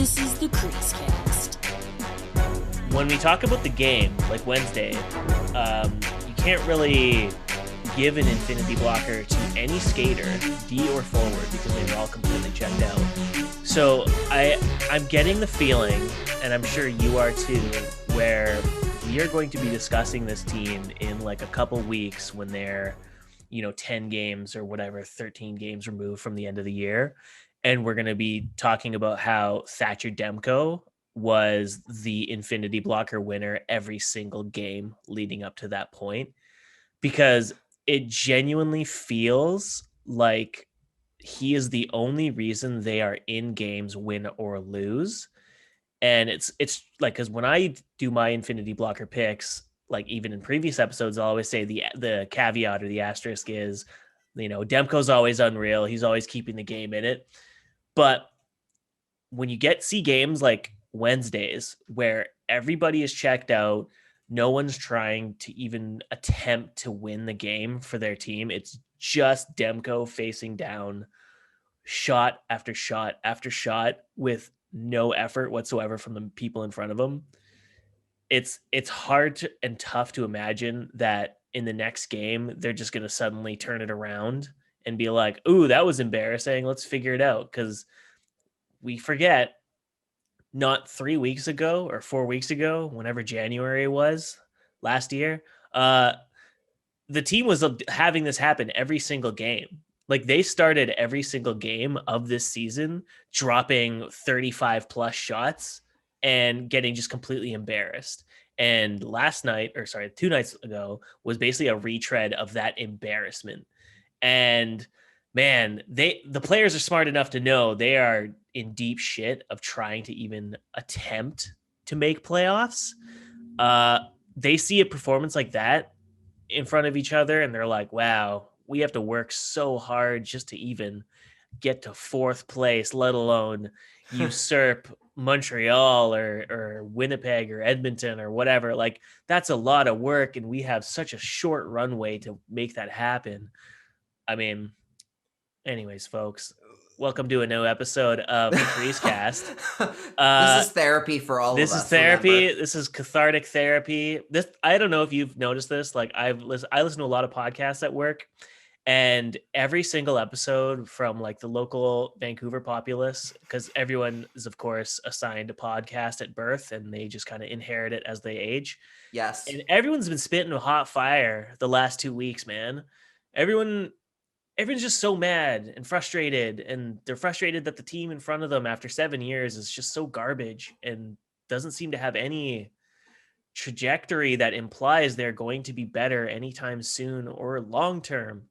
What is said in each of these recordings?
This is the CreaseCast. When we talk about the game, like Wednesday, you can't really give an infinity blocker to any skater, D or forward, because they were all completely checked out. So I'm getting the feeling, and I'm sure you are too, where we are going to be discussing this team in like a couple weeks when they're, 10 games or whatever, 13 games removed from the end of the year. And we're going to be talking about how Thatcher Demko was the infinity blocker winner every single game leading up to that point, because it genuinely feels like he is the only reason they are in games, win or lose. And it's like, because when I do my infinity blocker picks, like even in previous episodes, I'll always say the caveat or the asterisk is, Demko's always unreal. He's always keeping the game in it. But when you see games like Wednesdays where everybody is checked out, no one's trying to even attempt to win the game for their team. It's just Demko facing down shot after shot after shot with no effort whatsoever from the people in front of him. It's hard and tough to imagine that in the next game, they're just going to suddenly turn it around and be like, ooh, that was embarrassing. Let's figure it out. Because we forget, not 3 weeks ago or 4 weeks ago, whenever January was last year, the team was having this happen every single game. Like they started every single game of this season dropping 35 plus shots and getting just completely embarrassed. And 2 nights ago was basically a retread of that embarrassment. And man, the players are smart enough to know they are in deep shit of trying to even attempt to make playoffs. They see a performance like that in front of each other and they're like, wow, we have to work so hard just to even get to fourth place, let alone usurp Montreal or Winnipeg or Edmonton or whatever. Like that's a lot of work and we have such a short runway to make that happen. I mean, anyways, folks, welcome to a new episode of the CreaseCast. This is therapy for all of us. This is therapy. Remember? This is cathartic therapy. I don't know if you've noticed this. Like I listen to a lot of podcasts at work, and every single episode from like the local Vancouver populace, because everyone is of course assigned a podcast at birth, and they just kind of inherit it as they age. Yes. And everyone's been spitting hot fire the last 2 weeks, man. Everyone's just so mad and frustrated, and they're frustrated that the team in front of them after 7 years is just so garbage and doesn't seem to have any trajectory that implies they're going to be better anytime soon or long term.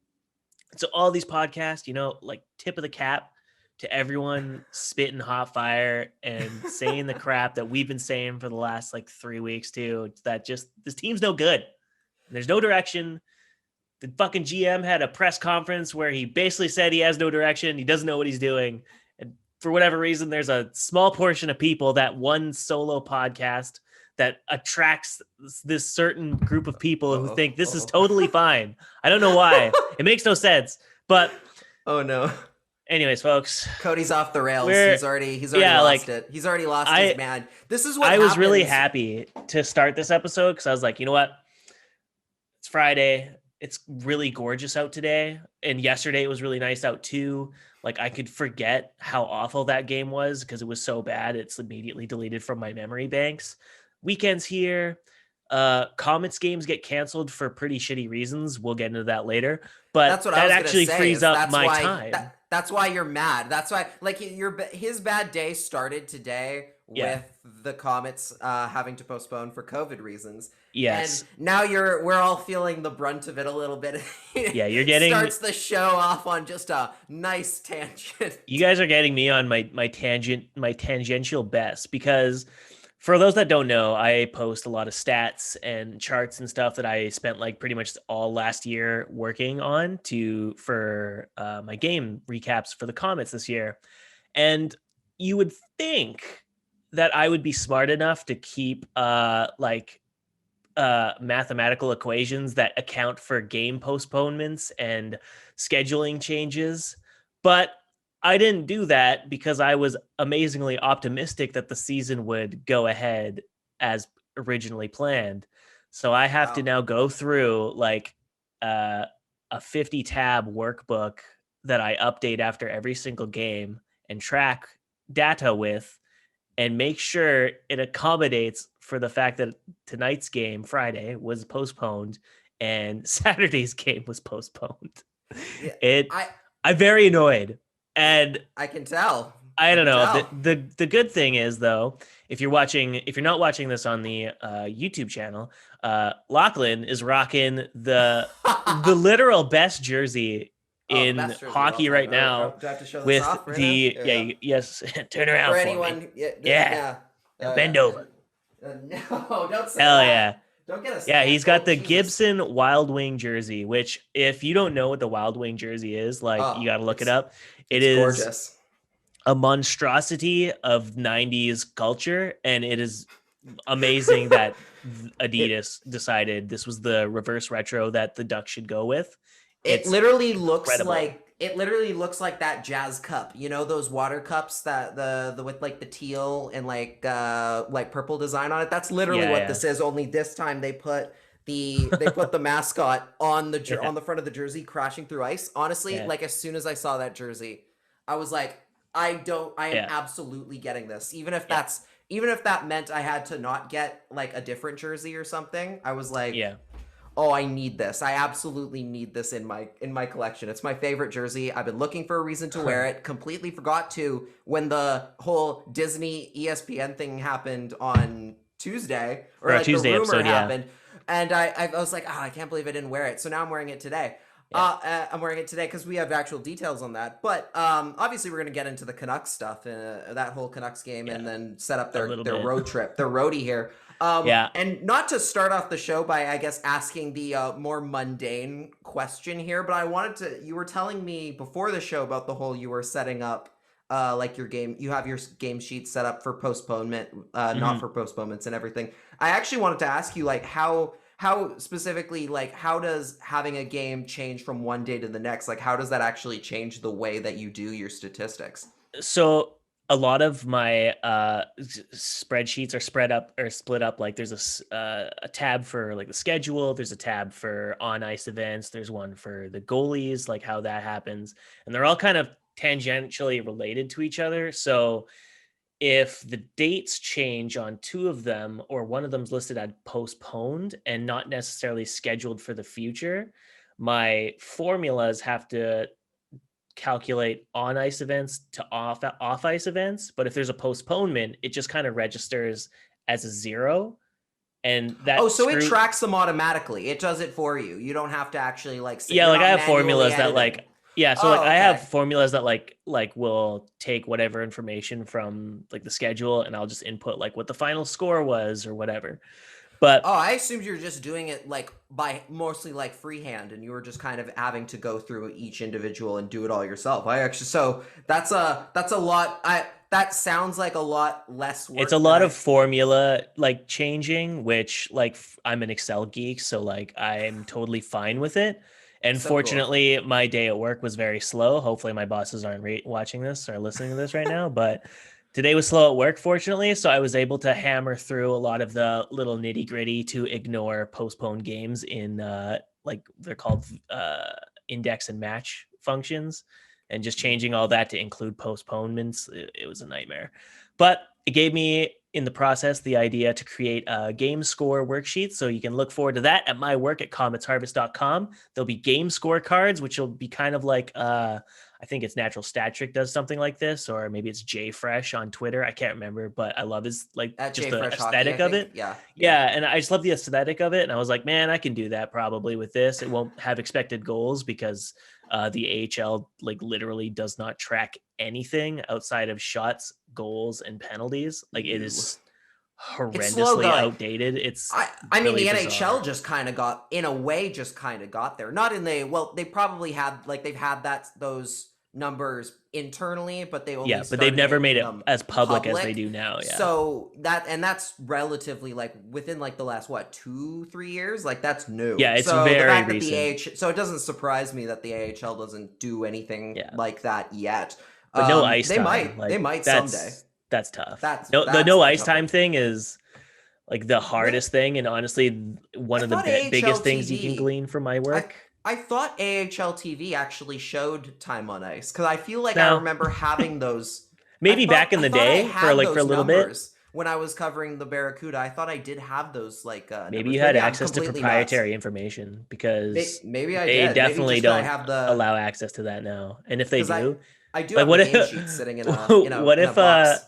So all these podcasts, like tip of the cap to everyone spitting hot fire and saying the crap that we've been saying for the last like 3 weeks too, that just this team's no good. There's no direction. The fucking GM had a press conference where he basically said he has no direction. He doesn't know what he's doing. And for whatever reason, there's a small portion of people, that one solo podcast that attracts this certain group of people who think this is totally fine. I don't know why. It makes no sense. But oh no. Anyways, folks, Cody's off the rails. He's already lost it. He's already lost his man. This is what I was really happy to start this episode because I was like, you know what? It's Friday. It's really gorgeous out today. And yesterday it was really nice out too. Like I could forget how awful that game was because it was so bad. It's immediately deleted from my memory banks. Weekends here. Comets games get canceled for pretty shitty reasons. We'll get into that later. But that's what that I was actually say, frees up my time. That's why you're mad. That's why, like, his bad day started today with the Comets having to postpone for COVID reasons. Yes. And now we're all feeling the brunt of it a little bit. Yeah, you're getting starts the show off on just a nice tangent. You guys are getting me on my tangential best, because for those that don't know, I post a lot of stats and charts and stuff that I spent like pretty much all last year working on for my game recaps for the Comets this year. And you would think that I would be smart enough to keep mathematical equations that account for game postponements and scheduling changes. But I didn't do that because I was amazingly optimistic that the season would go ahead as originally planned. So I have to Wow. now go through like a 50 tab workbook that I update after every single game and track data with and make sure it accommodates for the fact that tonight's game, Friday, was postponed and Saturday's game was postponed. Yeah, It I I'm very annoyed. And I can tell. I I don't can know. tell. The good thing is though, if you're not watching this on the YouTube channel, Lachlan is rocking the literal best jersey Oh, the in best jersey of all hockey time. right now Do I have to show this with off right now? Yeah. yes, turn around For for me. anyone, yeah, Yeah. yeah. Now bend over. No, don't say Hell that. yeah. Don't get us. Yeah, he's got the Jesus. Gibson Wild Wing jersey, which if you don't know what the Wild Wing jersey is, like Oh, you got to look it it's up. It it's is gorgeous. a monstrosity of 90s culture, and it is amazing that Adidas decided this was the reverse retro that the Ducks should go with. It It's literally looks incredible. like that jazz cup. You know those water cups that the with like the teal and like purple design on it. That's literally Yeah, what yeah. this is. Only this time they put the mascot on the Yeah, on the front of the jersey crashing through ice. Honestly, yeah, like as soon as I saw that jersey, I was like, I am yeah, absolutely getting this. yeah, Even if that meant I had to not get like a different jersey or something. I was like, yeah. oh, I need this. I absolutely need this in my collection. It's my favorite jersey. I've been looking for a reason to wear it. Completely forgot to when the whole Disney ESPN thing happened on Tuesday, or For our like the Tuesday rumor episode, yeah. happened, and I was like, oh, I can't believe I didn't wear it. So now I'm wearing it today. Yeah. I'm wearing it today because we have actual details on that. But obviously, we're gonna get into the Canucks stuff, that whole Canucks game, Yeah. and then set up A little their bit. road trip, their roadie here. Yeah. And not to start off the show by, I guess, asking the more mundane question here, but I wanted to. You were telling me before the show about the whole you were setting up, like your game. You have your game sheet set up for postponement, not Mhm. for postponements and everything. I actually wanted to ask you, like, how specifically, like, how does having a game change from one day to the next? Like, how does that actually change the way that you do your statistics? So a lot of my spreadsheets are spread up or split up. Like there's a tab for like the schedule. There's a tab for on ice events. There's one for the goalies, like how that happens, and they're all kind of tangentially related to each other. So if the dates change on two of them, or one of them's listed as postponed and not necessarily scheduled for the future, my formulas have to calculate on ice events to off ice events. But if there's a postponement, it just kind of registers as a zero, and Oh, that so it screw. tracks them automatically. It does it for you. You don't have to actually like sit. Yeah, You're like I not have manually formulas that editing. so like Oh, I have okay. formulas that like will take whatever information from like the schedule, and I'll just input like what the final score was or whatever. But Oh, I assumed you were just doing it like by mostly like freehand, and you were just kind of having to go through each individual and do it all yourself. I actually, so that's a lot. That sounds like a lot less it's a work than lot I. of formula like changing, which like I'm an Excel geek, so like I'm totally fine with it. And So cool. fortunately, my day at work was very slow. Hopefully, my bosses aren't watching this or listening to this right now, but today was slow at work, fortunately. So I was able to hammer through a lot of the little nitty gritty to ignore postponed games in like they're called index and match functions, and just changing all that to include postponements. It was a nightmare. But it gave me in the process the idea to create a game score worksheet. So you can look forward to that at my work at cometsharvest.com. There'll be game score cards, which will be kind of like, I think it's Natural Stat Trick does something like this, or maybe it's Jay Fresh on Twitter. I can't remember, but I love his like At just J the Fresh Hockey, I aesthetic of think. it. Yeah, yeah. Yeah, and I just love the aesthetic of it. And I was like, man, I can do that probably with this. It won't have expected goals because the AHL like literally does not track anything outside of shots, goals, and penalties. Like it Ooh. is It's slow horrendously going. outdated. It's I mean really the bizarre. NHL just kind of got in a way just kind of got there. Not in the well, they probably had like they've had those numbers internally, but they only Yeah, but they've started never made making it them as public as they public. do now. Yeah. So that's relatively like within like the last what 2-3 years, like that's new. Yeah, it's So the very fact that the recent. AH, so it doesn't surprise me that the AHL doesn't do anything Yeah. like that yet. But no ice They time. might. They Like might someday. that's tough. That's No, the that's no the ice tough time one. thing is like the Really? hardest thing, and honestly, one I of the thought AHL biggest things you can TV. glean from my I work. I thought AHL TV actually showed time on ice because I feel like I No, remember having those. maybe back in I the thought I day for had for a those little bit. numbers when I was covering the Barracuda. I thought I did have those Maybe numbers. you had Maybe I'm access to completely nuts. proprietary information because Maybe I they did. Maybe definitely just because I don't have the allow access to that now. And if they because do, I do like have the what game if sheet sitting what in a if box.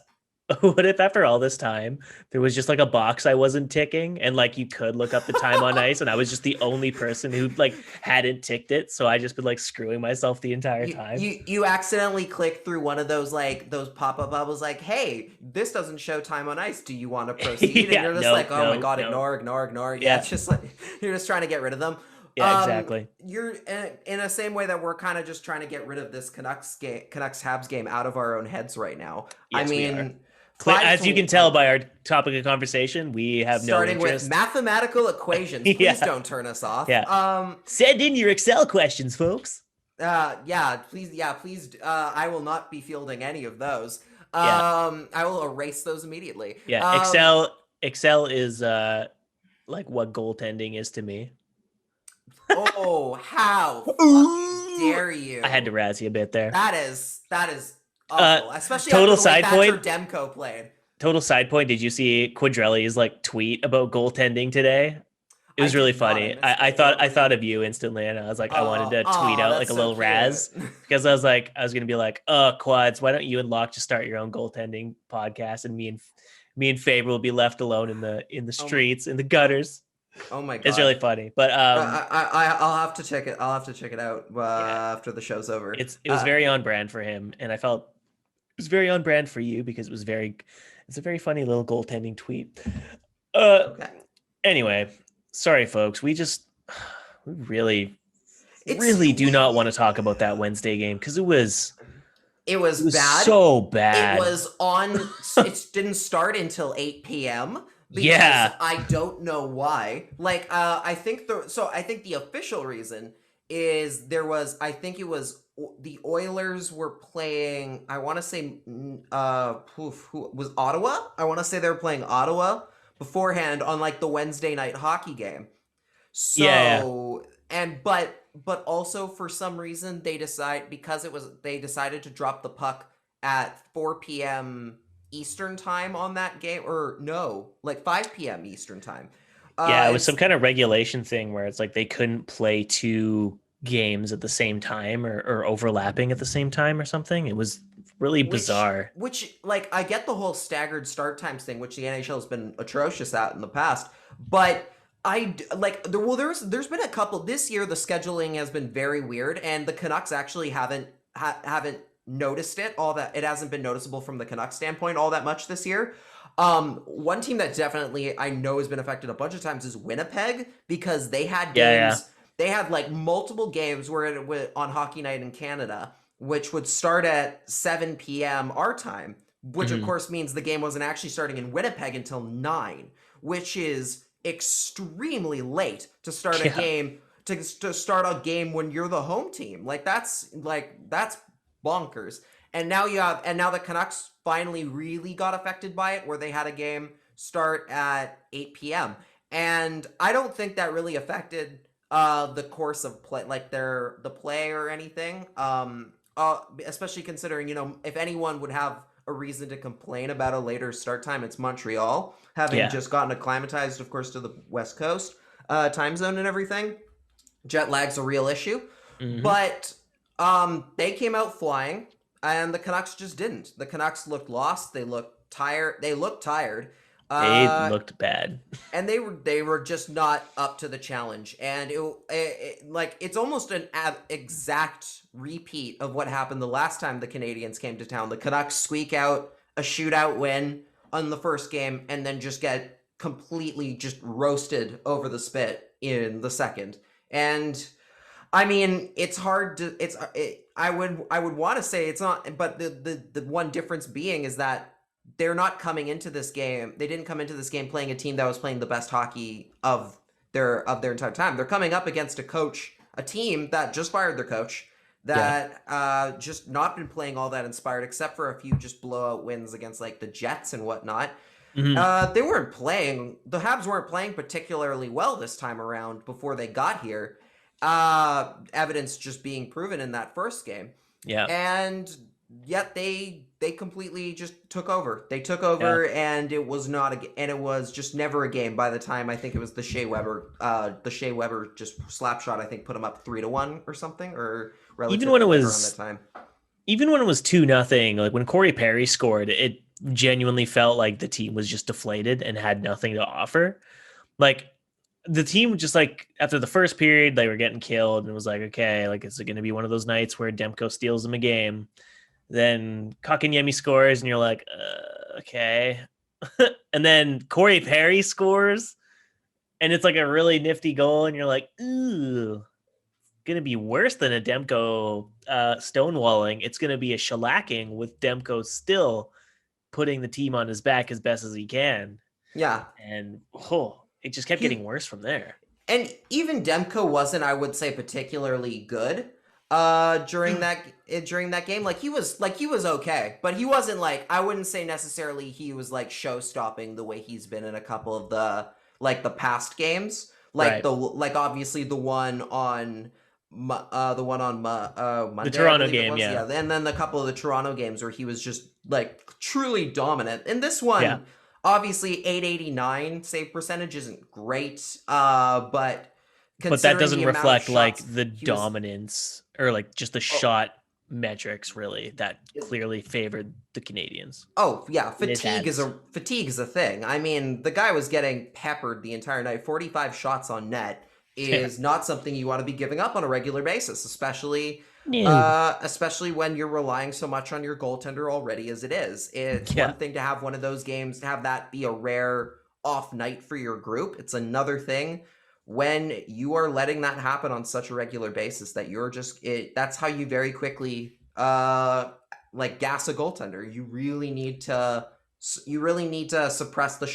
what if after all this time there was just like a box I wasn't ticking and like you could look up the time on ice and I was just the only person who like hadn't ticked it, so I just been like screwing myself the entire time. You accidentally click through one of those those pop-up bubbles like, hey, this doesn't show time on ice, do you want to proceed? And Yeah, you're just no, like, oh my god, no. ignore. Yeah, Yeah, it's just like you're just trying to get rid of them. yeah, exactly. You're in the same way that we're kind of just trying to get rid of this Canucks Habs game out of our own heads right now. I Yes, we are. mean, five As to you can tell by our topic of conversation, we have no starting with interest. mathematical equations. Please Yeah. don't turn us off. Yeah. Send in your Excel questions, folks. Please. I will not be fielding any of those. Yeah. I will erase those immediately. Yeah, Excel is like what goaltending is to me. Oh, how dare you? I had to razz you a bit there. That is awful, especially total after the way side point. Thatcher Demko played. Total side point. Did you see Quadrelli's like tweet about goaltending today? It was really funny. I thought of you instantly, and I was like, I wanted to tweet out like a little razz because I was gonna be like, Quads, why don't you and Lach just start your own goaltending podcast, and me and Faber will be left alone in the streets, in the gutters. Oh my god, it's really funny. But I'll have to check it. I'll have to check it out after the show's over. It was very on brand for him, and I felt it was very on brand for you because it's a very funny little goaltending tweet. Okay. Anyway, sorry folks, we really do not want to talk about that Wednesday game because it was bad. So bad. It didn't start until 8 p.m. Yeah. I don't know why. Like, I think the official reason is the Oilers were playing, I want to say, who was Ottawa? I want to say they were playing Ottawa beforehand on like the Wednesday night hockey game. So, but also for some reason they decided to drop the puck at 4 p.m. Eastern time on that game, or no, like 5 p.m. Eastern time. It was some kind of regulation thing where it's like they couldn't play two games at the same time or overlapping at the same time or something. It was really bizarre. Which like, I get the whole staggered start times thing, which the NHL has been atrocious at in the past, but there's been a couple this year. The scheduling has been very weird, and the Canucks actually haven't noticed it all that. It hasn't been noticeable from the Canucks standpoint all that much this year. One team that definitely I know has been affected a bunch of times is Winnipeg, because they had games. They had like multiple games where on Hockey Night in Canada, which would start at 7 p.m. our time, which of course means the game wasn't actually starting in Winnipeg until 9, which is extremely late to start a game to start a game when you're the home team. That's bonkers. And now the Canucks finally really got affected by it, where they had a game start at 8 p.m. And I don't think that really affected the course of play, like the play or anything. Especially considering, if anyone would have a reason to complain about a later start time, it's Montreal, having just gotten acclimatized, of course, to the West Coast time zone and everything. Jet lag's a real issue. But they came out flying, and the Canucks just didn't. The Canucks looked lost. They looked tired. They looked bad, and they were just not up to the challenge. And it's almost an exact repeat of what happened the last time the Canadiens came to town. The Canucks squeak out a shootout win on the first game, and then just get completely just roasted over the spit in the second. And I mean, it's hard to. I would want to say it's not, but the one difference being is that they're not coming into this game. They didn't come into this game playing a team that was playing the best hockey of their entire time. They're coming up against a team that just fired their coach, that just not been playing all that inspired, except for a few just blowout wins against like the Jets and whatnot. Mm-hmm. They weren't playing. The Habs weren't playing particularly well this time around before they got here. Evidence just being proven in that first game. Yeah. And yet they completely just took over. They took over, and it was it was just never a game. By the time I think it was the Shea Weber just slap shot, I think put them up 3-1 or something, or relative Even when it around was that time. Even when it was 2-0, like when Corey Perry scored, it genuinely felt like the team was just deflated and had nothing to offer. Like the team just like after the first period, they were getting killed and it was like, okay, like is it going to be one of those nights where Demko steals them a game? Then Kotkaniemi scores and you're like, okay. And then Corey Perry scores and it's like a really nifty goal and you're like, ooh, going to be worse than a Demko stonewalling. It's going to be a shellacking with Demko still putting the team on his back as best as he can. Yeah. And it just kept getting worse from there. And even Demko wasn't, I would say, particularly good during that game. Like he was okay, but he wasn't like, I wouldn't say necessarily he was like show stopping the way he's been in a couple of the past games. Like right. Obviously the one on Monday, the Toronto game, yeah. And then the couple of the Toronto games where he was just like truly dominant. And this one, obviously 889 save percentage isn't great, but that doesn't reflect like the dominance or like just the shot metrics really that clearly favored the Canadiens. Oh yeah, fatigue is a thing. I mean, the guy was getting peppered the entire night. 45 shots on net is not something you want to be giving up on a regular basis, especially when you're relying so much on your goaltender already as it is. It's one thing to have one of those games, to have that be a rare off night for your group. It's another thing when you are letting that happen on such a regular basis that you're just that's how you very quickly like gas a goaltender. You really need to suppress the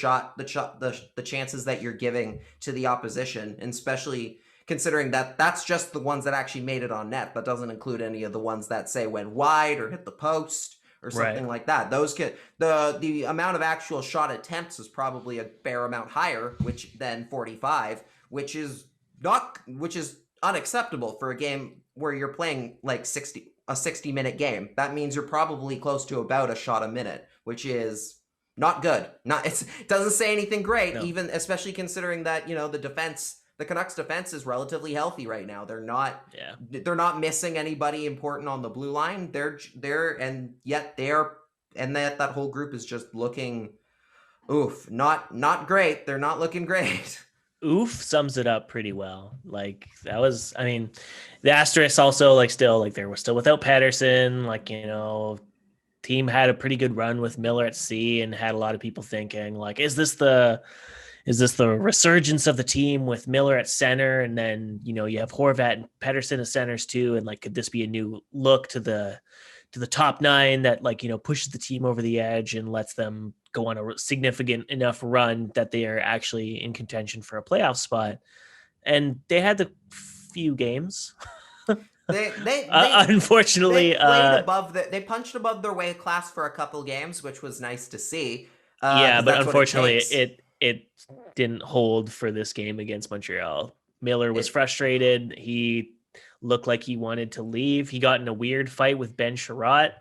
chances that you're giving to the opposition, and especially considering that that's just the ones that actually made it on net. That doesn't include any of the ones that say went wide or hit the post or something like that. Those the amount of actual shot attempts is probably a fair amount higher, than 45, which is unacceptable for a game where you're playing like a 60-minute game. That means you're probably close to about a shot a minute, which is not good. It doesn't say anything great, even especially considering that, the Canucks defense is relatively healthy right now. They're not missing anybody important on the blue line. That whole group is just looking not great. They're not looking great. Oof sums it up pretty well. Like that was, I mean, the asterisk also like still like they were still without Patterson, like, team had a pretty good run with Miller at C and had a lot of people thinking like, is this the resurgence of the team with Miller at center? And then, you have Horvat and Pettersson as centers too. And like, could this be a new look to the top nine that like, pushes the team over the edge and lets them go on a significant enough run that they are actually in contention for a playoff spot? And they had the few games. They unfortunately they punched above their weight class for a couple games, which was nice to see. But unfortunately it didn't hold for this game against Montreal. Miller was frustrated. He looked like he wanted to leave. He got in a weird fight with Ben Sherratt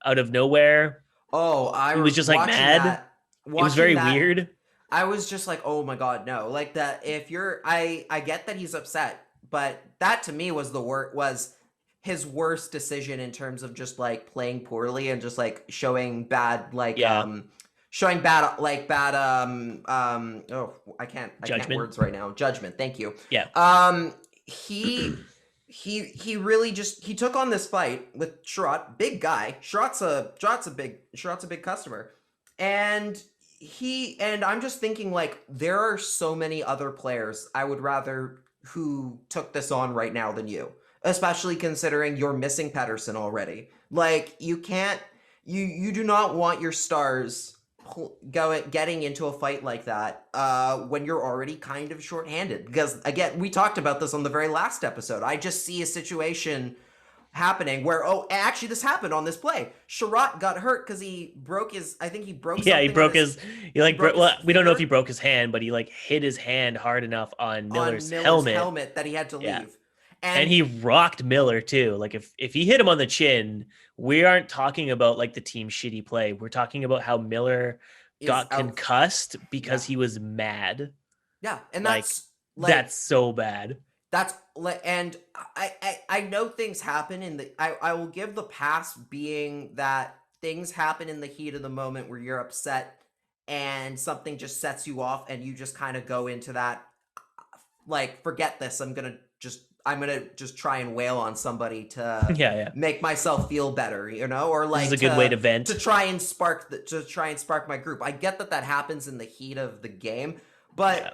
out of nowhere. He was just like mad. It was very weird. I was just like, oh my God, no. Like that, I get that he's upset, but that to me was his worst decision in terms of just like playing poorly and just like showing bad I can't words right now. Judgment. Thank you. Yeah. He really just he took on this fight with Sherratt, big guy. Sherratt's a big customer. And I'm just thinking like there are so many other players I would rather who took this on right now than you, especially considering you're missing Pettersson already. Like you do not want your stars getting into a fight like that when you're already kind of shorthanded, because again, we talked about this on the very last episode. I just see a situation happening where, actually this happened on this play. Sherratt got hurt because he broke his, I think he broke Yeah, he something broke on his, he like broke his well, we don't know if he finger broke his hand, but he like hit his hand hard enough on on Miller's Miller's helmet. helmet that he had to Yeah. leave. And he rocked Miller too. Like if he hit him on the chin, we aren't talking about like the team shitty play. We're talking about how Miller is got out. concussed because Yeah. he was mad. Yeah, and Like, that's so bad. That's and I know things happen I will give the pass being that things happen in the heat of the moment where you're upset and something just sets you off and you just kind of go into that, like, forget this, I'm gonna just try and wail on somebody to Yeah. make myself feel better, or like this is a good way to vent, to try and spark my group. I get that happens in the heat of the game, but Yeah.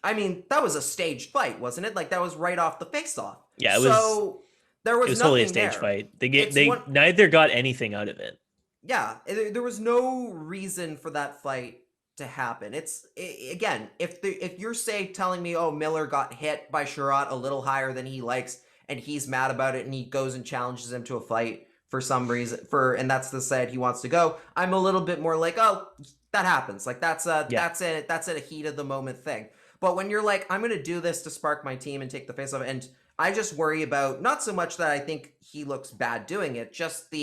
I mean, that was a staged fight, wasn't it? Like, that was right off the face-off. Yeah, there was totally a nothing stage there. fight. They neither got anything out of it. Yeah, there was no reason for that fight to happen. Again, if you're telling me, oh, Miller got hit by Sherratt a little higher than he likes, and he's mad about it, and he goes and challenges him to a fight for some reason, and that's the side he wants to go, I'm a little bit more like, oh, that happens. Like, that's a heat of the moment thing. But when you're like, I'm going to do this to spark my team and take the face off, and I just worry about, not so much that I think he looks bad doing it, just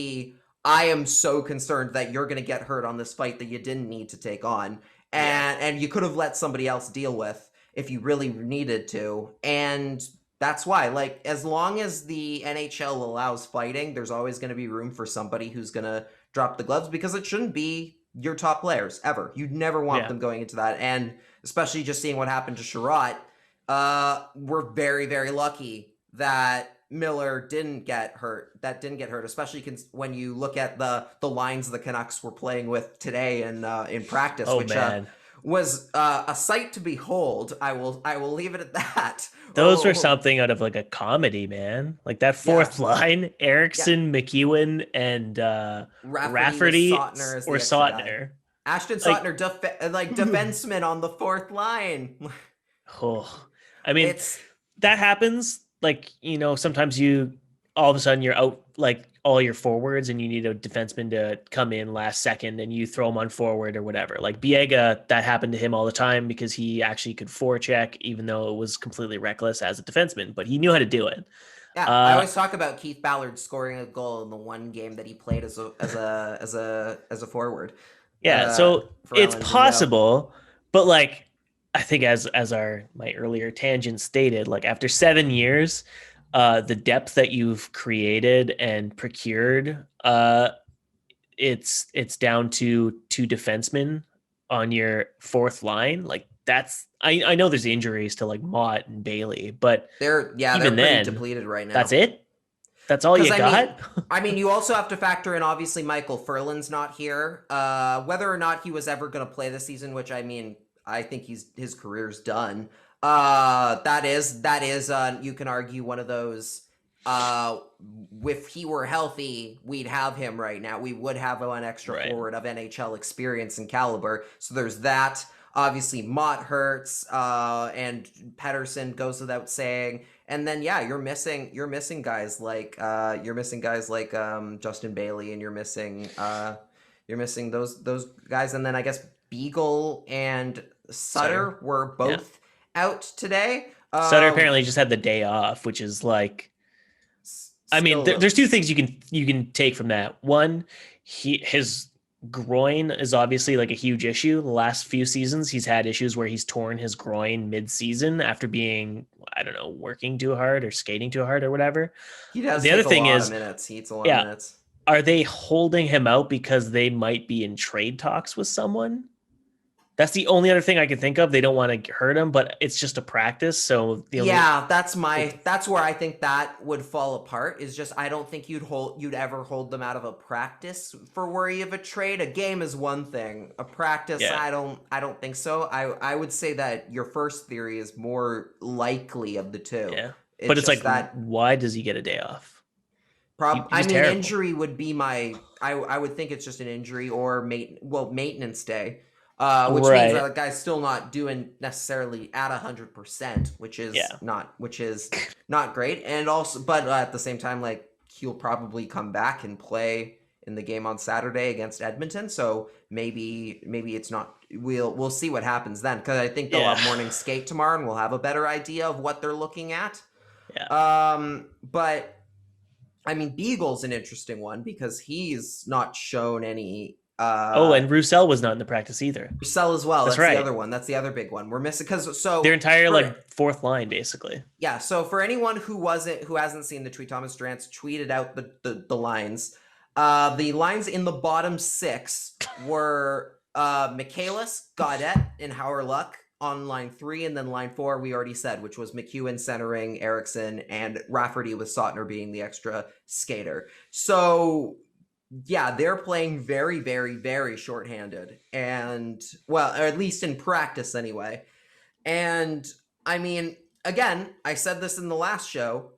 I am so concerned that you're going to get hurt on this fight that you didn't need to take on, and you could have let somebody else deal with if you really needed to. And that's why, like, as long as the NHL allows fighting, there's always going to be room for somebody who's going to drop the gloves, because it shouldn't be your top players ever. You'd never want them going into that. And especially just seeing what happened to Sherratt, we're very, very lucky that Miller didn't get hurt. Especially when you look at the lines the Canucks were playing with today in practice, which was a sight to behold. I will leave it at that. Those were something out of like a comedy, man. Like that fourth line, Erickson, McEwen, and Rafferty or Sautner. Ashton Sautner, defenseman on the fourth line. Oh, I mean, that happens. Like, sometimes all of a sudden you're out like all your forwards and you need a defenseman to come in last second and you throw him on forward or whatever. Like Biega, that happened to him all the time because he actually could forecheck, even though it was completely reckless as a defenseman, but he knew how to do it. Yeah, I always talk about Keith Ballard scoring a goal in the one game that he played as a forward. Yeah, so it's possible, but like I think as my earlier tangent stated, like after 7 years, the depth that you've created and procured, it's down to 2 defensemen on your fourth line. Like that's I know there's injuries to like Mott and Bailey, but they're pretty depleted right now. That's it. That's all you got? I mean, you also have to factor in, obviously, Michael Furlan's not here. Whether or not he was ever going to play this season, which, I mean, I think his career's done. That is, you can argue one of those, if he were healthy, we'd have him right now. We would have an extra forward of NHL experience and caliber. So there's that. Obviously, Mott hurts, and Pettersson goes without saying. And then you're missing guys like Justin Bailey, and you're missing those guys. And then I guess Beagle and Sutter were both out today. Sutter apparently just had the day off, which is like, I mean, there's 2 things you can take from that. One, his groin is obviously like a huge issue. The last few seasons, he's had issues where he's torn his groin mid-season after being, I don't know, working too hard or skating too hard or whatever. He does. The other thing is, he eats a lot of minutes. Are they holding him out because they might be in trade talks with someone? That's the only other thing I can think of. They don't want to hurt him, but it's just a practice. So that's where I think that would fall apart. Is just, I don't think you'd ever hold them out of a practice for worry of a trade. A game is one thing. A practice, I don't think so. I would say that your first theory is more likely of the two. Yeah, but it's like that. Why does he get a day off? Injury would be my. I would think it's just an injury or maintenance day. Which means that the guy's still not doing necessarily at 100%, which is not great. And also, but at the same time, like, he'll probably come back and play in the game on Saturday against Edmonton. So maybe it's not. We'll see what happens then, because I think they'll have morning skate tomorrow, and we'll have a better idea of what they're looking at. But I mean, Beagle's an interesting one because he's not shown any. And Roussel was not in the practice either. Roussel as well. That's right. The other one. That's the other big one. We're missing their entire fourth line basically. Yeah. So for anyone who hasn't seen the tweet, Thomas Drance tweeted out the lines. The lines in the bottom six were Michaelis, Gaudette, and Hauer-Luck on line 3, and then line 4 we already said, which was McEwen centering Eriksson, and Rafferty with Sautner being the extra skater. So yeah, they're playing very, very, very shorthanded, and well, or at least in practice anyway. And I mean, again, I said this in the last show.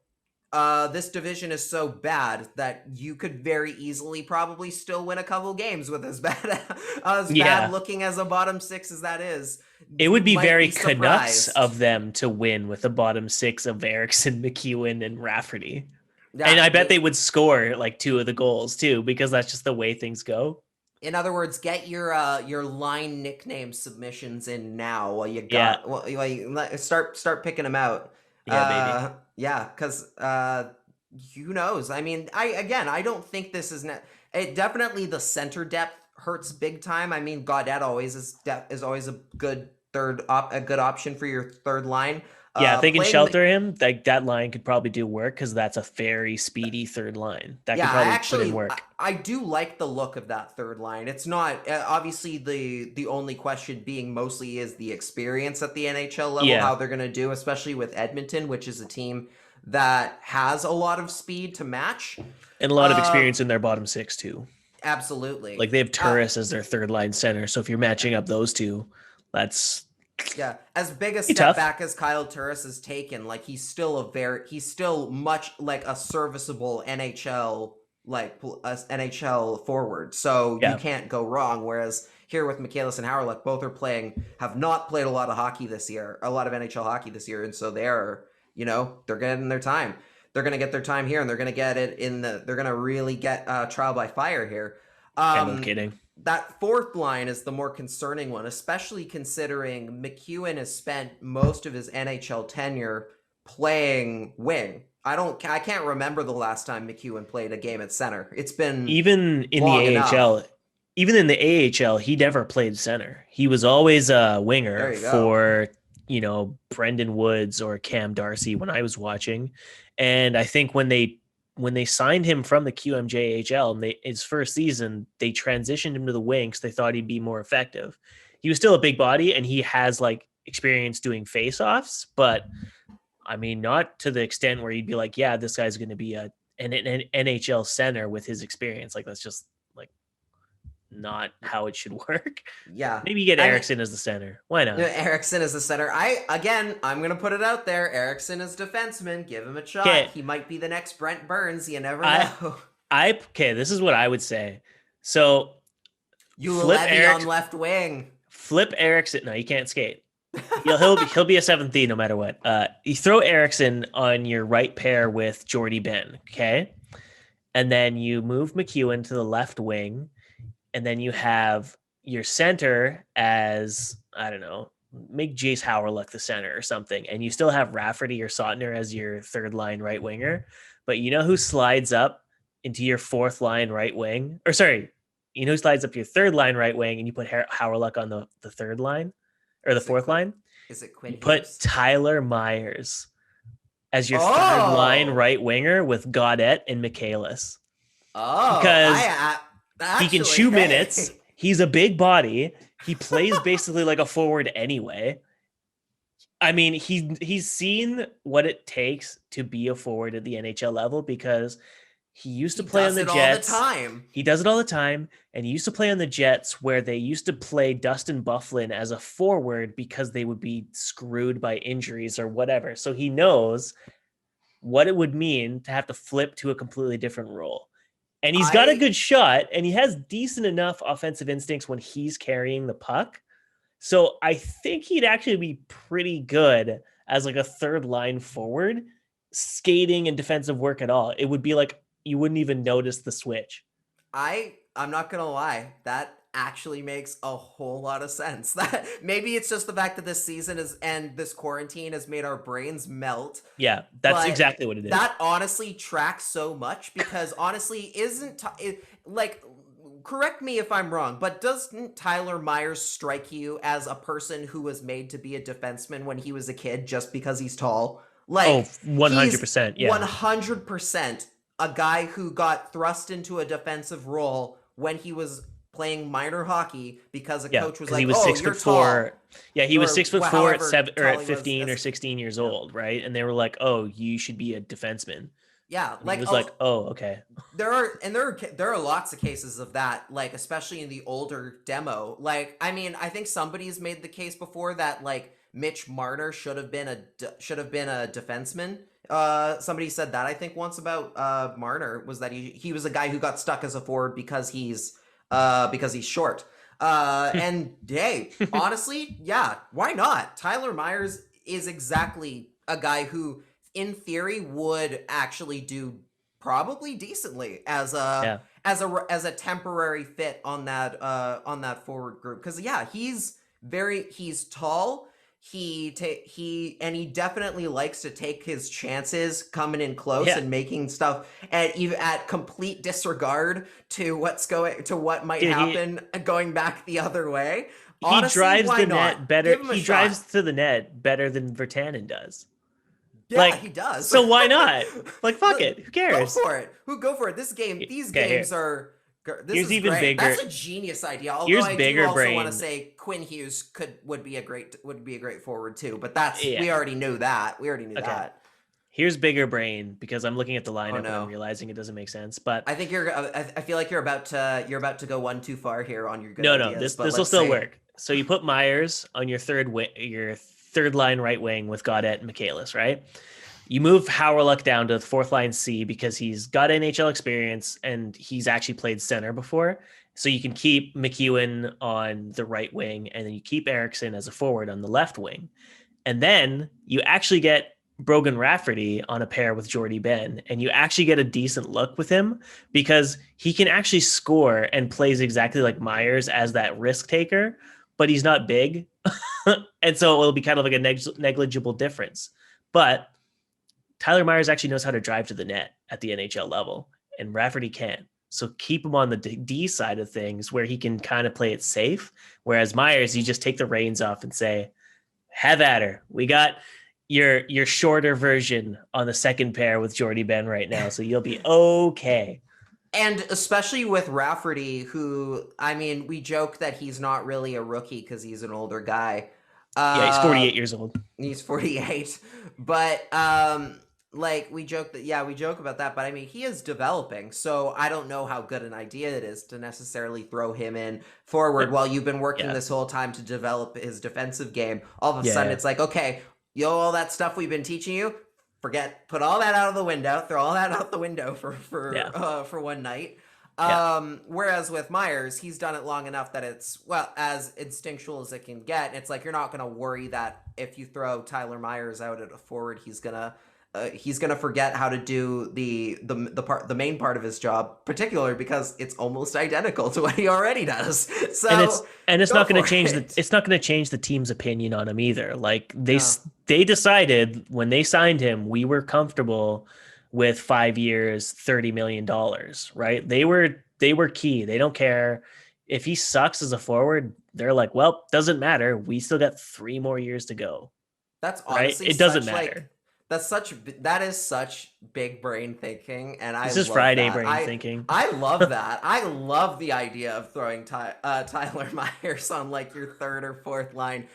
This division is so bad that you could very easily probably still win a couple games with as bad looking as a bottom 6 as that is. It would be very Canucks of them to win with the bottom 6 of Eriksson, McEwen, and Rafferty. Yeah, and I bet they would score like 2 of the goals too, because that's just the way things go. In other words, get your line nickname submissions in now while you got start picking them out. Yeah, baby. Yeah, because who knows? I mean, I don't think this is it. Definitely, the center depth hurts big time. I mean, Gaudette is always a good option for your third line. Yeah, if they can shelter him, that line could probably do work, because that's a very speedy third line. That could probably put in work. I do like the look of that third line. It's not obviously the only question being mostly is the experience at the NHL level, how they're going to do, especially with Edmonton, which is a team that has a lot of speed to match. And a lot of experience in their bottom 6 too. Absolutely. Like they have Turris as their third line center. So if you're matching up those two, that's... Yeah, as big a step back as Kyle Turris has taken, like he's still much like a serviceable NHL forward. So you can't go wrong. Whereas here with Michaelis and Hauer-Luck, both have not played a lot of NHL hockey this year, and so they're getting their time. They're gonna get their time here, and they're gonna get it they're gonna really get trial by fire here. I'm kidding. That fourth line is the more concerning one, especially considering McEwen has spent most of his NHL tenure playing wing. I can't remember the last time McEwen played a game at center. It's been even in the AHL. Even in the AHL, he never played center. He was always a winger for Brendan Woods or Cam Darcy when I was watching. And I think when they signed him from the QMJHL and his first season, they transitioned him to the wing because they thought he'd be more effective. He was still a big body, and he has like experience doing face-offs, but I mean, not to the extent where you'd be like, yeah, this guy's going to be an NHL center with his experience. Like, that's just like not how it should work. Yeah. Maybe you get Eriksson as the center. Why not? Eriksson as the center. I'm going to put it out there. Eriksson is defenseman. Give him a shot. Okay. He might be the next Brent Burns. You never know. This is what I would say. So you Levy on left wing. Flip Eriksson. No, you can't skate. He'll be a 7th no matter what. You throw Eriksson on your right pair with Jordy Ben, okay? And then you move McEwen to the left wing, and then you have your center as, I don't know, make Jace Hauer-Luck the center or something, and you still have Rafferty or Sautner as your third line right winger. But you know who slides up into your fourth line right wing? Or sorry, you know who slides up your third line right wing, and you put Hauer-Luck on the third line? Or the fourth line? Is it Quinn? Put Tyler Myers as your third line right winger with Gaudette and Michaelis. Oh, because he can shoot minutes. He's a big body. He plays basically like a forward anyway. I mean, he's seen what it takes to be a forward at the NHL level, because he used to play on the Jets. He does it all the time. And he used to play on the Jets, where they used to play Dustin Byfuglien as a forward because they would be screwed by injuries or whatever. So he knows what it would mean to have to flip to a completely different role. And he's got a good shot, and he has decent enough offensive instincts when he's carrying the puck. So I think he'd actually be pretty good as like a third line forward, skating and defensive work at all. It would be like you wouldn't even notice the switch. I'm not gonna lie, that actually makes a whole lot of sense. That maybe it's just the fact that this season is and this quarantine has made our brains melt. Yeah, that's But exactly what it is. that honestly tracks so much because honestly, like, correct me if I'm wrong, but doesn't Tyler Myers strike you as a person who was made to be a defenseman when he was a kid just because he's tall? Like, 100%. Yeah. 100% a guy who got thrust into a defensive role when he was playing minor hockey because a coach was like, he was "Oh, 6 you're foot 4. tall." Yeah, he was 6 foot 4 at 7 or tall at he was 15 or as- 16 years old, right? And they were like, "Oh, you should be a defenseman." Yeah, And he was like, "Oh, okay." there are lots of cases of that, like especially in the older demo. Like, I mean, I think somebody's made the case before that like Mitch Marner should have been a defenseman. Somebody said that I think once about Marner was that he was a guy who got stuck as a forward because he's short. And hey, honestly, yeah, why not? Tyler Myers is exactly a guy who, in theory, would actually do probably decently as a as a temporary fit on that forward group. Because yeah, he's tall. He definitely likes to take his chances coming in close and making stuff at complete disregard to what might happen going back the other way. Honestly, he drives why the not? net better. Give him a He shot. drives to the net better than Virtanen does. Yeah, he does. So why not? Like, fuck it. Who cares? Go for it. These games are. Here's is even great. bigger. That's a genius idea. Although Here's I bigger do also brain. want to say Quinn Hughes would be a great forward too. But we already knew that. That. Here's bigger brain because I'm looking at the lineup and I'm no. realizing it doesn't make sense. But I think I feel like you're about to go one too far here on your good no. ideas. This will still work. So you put Myers on your third line right wing with Gaudette and Michaelis, right? You move Howrluck down to the fourth line C because he's got NHL experience and he's actually played center before. So you can keep McEwen on the right wing and then you keep Eriksson as a forward on the left wing. And then you actually get Brogan Rafferty on a pair with Jordy Ben, and you actually get a decent look with him because he can actually score and plays exactly like Myers as that risk taker, but he's not big. And so it will be kind of like a negligible difference. But Tyler Myers actually knows how to drive to the net at the NHL level, and Rafferty can't. So keep him on the D side of things where he can kind of play it safe. Whereas Myers, you just take the reins off and say, have at her. We got your shorter version on the second pair with Jordy Ben right now, so you'll be okay. And especially with Rafferty, who, I mean, we joke that he's not really a rookie because he's an older guy. Yeah, he's 48 years old. He's 48. But, like, we joke about that, but I mean, he is developing, so I don't know how good an idea it is to necessarily throw him in forward while you've been working this whole time to develop his defensive game. All of a sudden, it's like, okay, all that stuff we've been teaching you, put all that out of the window, throw all that out the window for one night. Whereas with Myers, he's done it long enough that it's, well, as instinctual as it can get. It's like, you're not going to worry that if you throw Tyler Myers out at a forward, he's gonna forget how to do the main part of his job, particularly because it's almost identical to what he already does. So it's not going to change it's not going to change the team's opinion on him either. Like they decided when they signed him, we were comfortable with 5 years, $30 million, right? They were key. They don't care if he sucks as a forward. They're like, well, doesn't matter. We still got 3 more years to go. That's honestly right? It doesn't matter. That is such big brain thinking, and this is Friday brain thinking. I love that. I love the idea of throwing Tyler Myers on like your third or fourth line.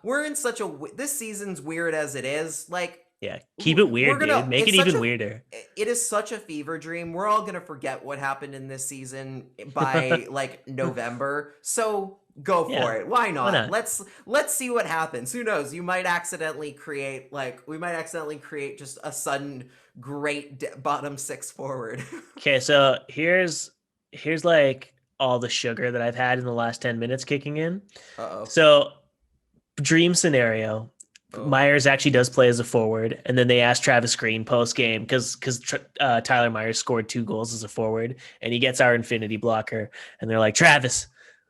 We're in such this season's weird as it is. Like, yeah, keep it weird, dude. Make it even weirder. It is such a fever dream. We're all gonna forget what happened in this season by like November. So go for it. Why not? Let's see what happens. Who knows? We might accidentally create just a sudden great bottom 6 forward. Okay, so here's like all the sugar that I've had in the last 10 minutes kicking in. Uh-oh. So dream scenario. Myers actually does play as a forward, and then they asked Travis Green post game because Tyler Myers scored 2 goals as a forward, and he gets our infinity blocker, and they're like, Travis,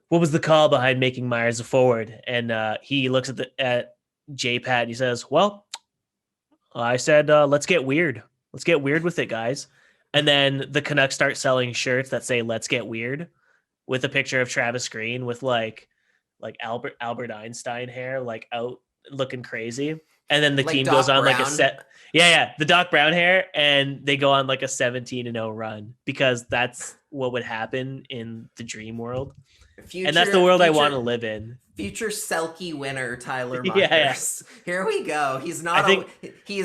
what was the call behind making Myers a forward? And he looks at J-Pat and he says, well, I said, let's get weird. Let's get weird with it, guys. And then the Canucks start selling shirts that say "Let's get weird" with a picture of Travis Green with like Albert Einstein hair, like out looking crazy. And then the Like team Doc goes on like a Brown. set. Yeah, the Doc Brown hair, and they go on like a 17-0 run because that's what would happen in the dream world. And that's the world I want to live in. Future Selke winner Tyler Myers. Yeah. Here we go. He is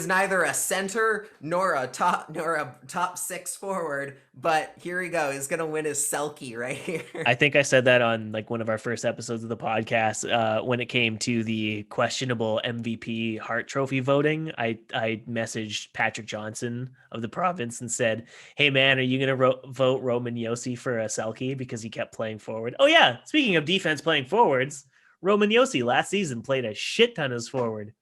neither a center nor a top 6 forward, but here we go. He's gonna win his Selke right here. I think I said that on like one of our first episodes of the podcast when it came to the questionable MVP Hart Trophy voting. I messaged Patrick Johnson of the province and said, "Hey man, are you gonna vote Roman Josi for a Selke because he kept playing forward?" Oh yeah, speaking of defense playing forwards, Roman Josi last season played a shit ton as forward.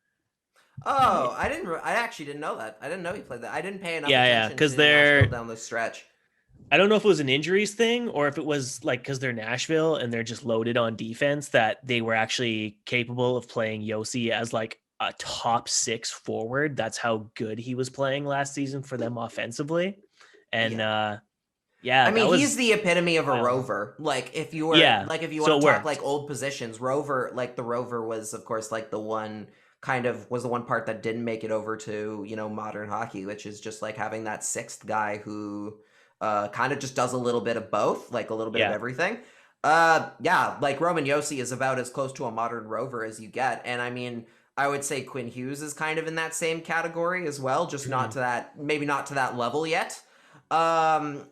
Oh, I actually didn't know that. I didn't know he played that. I didn't pay enough attention because to Nashville down the stretch. I don't know if it was an injuries thing or if it was like because they're Nashville and they're just loaded on defense that they were actually capable of playing Josi as like a top 6 forward. That's how good he was playing last season for them offensively. And I mean, he's the epitome of a rover. Like if you were if you want to talk like old positions, rover, like the rover was of course like the one part that didn't make it over to, modern hockey, which is just like having that 6th guy who kind of just does a little bit of both, like a little bit of everything. Like Roman Josi is about as close to a modern rover as you get. And I mean, I would say Quinn Hughes is kind of in that same category as well, just maybe not to that level yet. I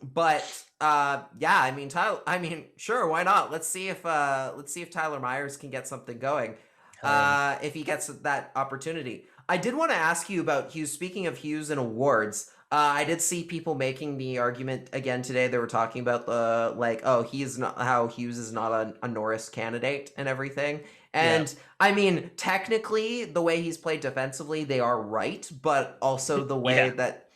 mean, sure, why not? Let's see if Tyler Myers can get something going. If he gets that opportunity. I did want to ask you about Hughes. Speaking of Hughes and awards, I did see people making the argument again today. They were talking about how Hughes is not a Norris candidate and everything. And I mean, technically, the way he's played defensively, they are right, but also the way that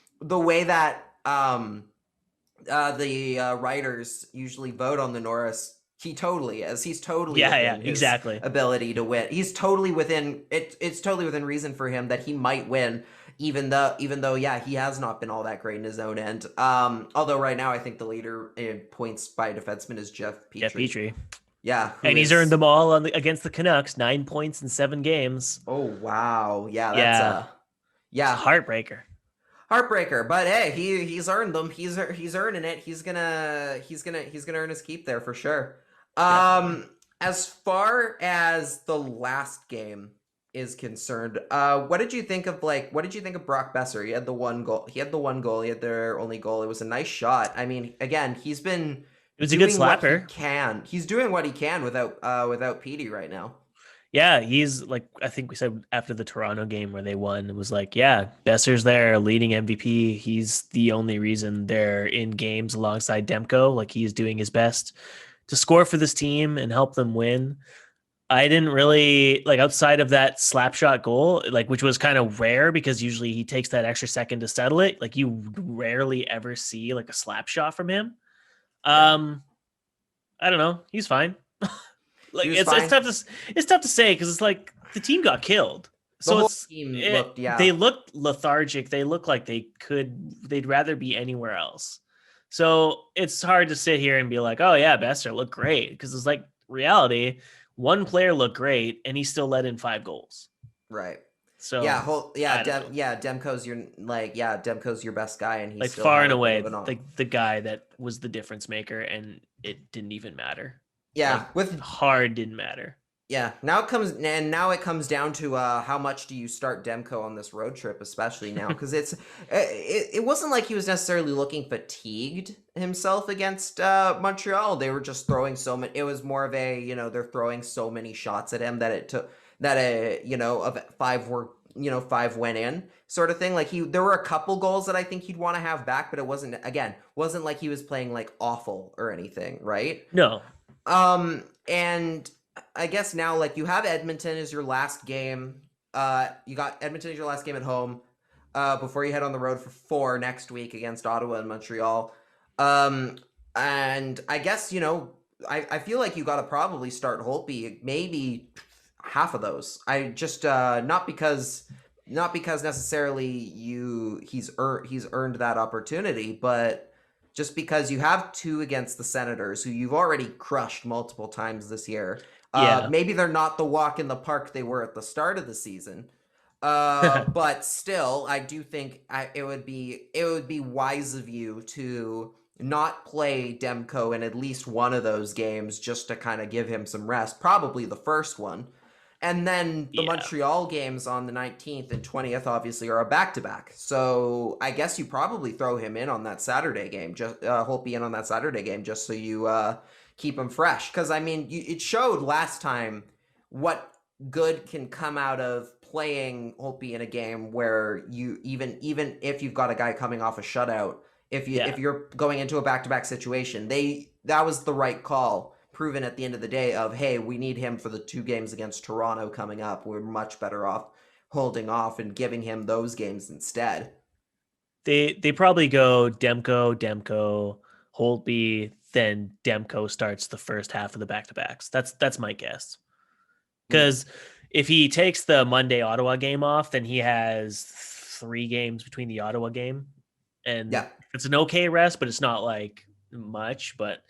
the writers usually vote on the Norris. He's totally within his ability to win. He's totally within it. It's totally within reason for him that he might win, even though he has not been all that great in his own end. Although right now I think the leader in points by defenseman is Jeff Petrie. Yeah, and he's earned them all against the Canucks, 9 points in 7 games. Oh wow, that's it's a heartbreaker. But hey, he's earned them. He's earning it. He's gonna earn his keep there for sure. As far as the last game is concerned, what did you think of Brock Besser? He had the one goal. He had their only goal. It was a nice shot. I mean, again, it was a good slapper. He's doing what he can without Petey right now. Yeah, he's like, I think we said after the Toronto game where they won, it was like, yeah, Besser's there, leading MVP. He's the only reason they're in games alongside Demko. Like, he's doing his best to score for this team and help them win. I didn't really, like, outside of that slap shot goal, like, which was kind of rare because usually he takes that extra second to settle it. Like, you rarely ever see, like, a slap shot from him. I don't know. He's fine. Like it's tough to say because it's like the team got killed. They looked lethargic. They look like they'd rather be anywhere else. So it's hard to sit here and be like, oh yeah, Besser looked great, because it's like reality. One player looked great and he still let in 5 goals. Right. So Demko's your best guy, and he's like still far and away like the guy that was the difference maker, and it didn't even matter. Yeah, didn't matter. Yeah, now it comes down to how much do you start Demko on this road trip, especially now, because it wasn't like he was necessarily looking fatigued himself against Montreal. They were just throwing so many. It was more of a they're throwing so many shots at him that it took of 5 went in sort of thing. Like there were a couple goals that I think he'd want to have back, but it wasn't like he was playing like awful or anything, right? No. And I guess now, like, you have Edmonton as your last game. You got Edmonton as your last game at home before you head on the road for 4 next week against Ottawa and Montreal. And I guess, I feel like you got to probably start Holtby maybe half of those. I just not because necessarily he's earned that opportunity, but just because you have 2 against the Senators, who you've already crushed multiple times this year. Yeah. Maybe they're not the walk in the park they were at the start of the season. But still, I do think it would be wise of you to not play Demko in at least one of those games just to kind of give him some rest, probably the first one. And then the Yeah. Montreal games on the 19th and 20th obviously are a back-to-back. So I guess you probably throw him in on that Saturday game, just Holtby in on that Saturday game just so you keep him fresh. Because, I mean, it showed last time what good can come out of playing Holtby in a game where you even if you've got a guy coming off a shutout, if you're going into a back-to-back situation, that was the right call, proven at the end of the day of, hey, we need him for the 2 games against Toronto coming up. We're much better off holding off and giving him those games instead. They probably go Demko, Holtby, then Demko starts the first half of the back-to-backs. That's my guess. Because if he takes the Monday Ottawa game off, then he has 3 games between the Ottawa game. And it's an okay rest, but it's not like much. But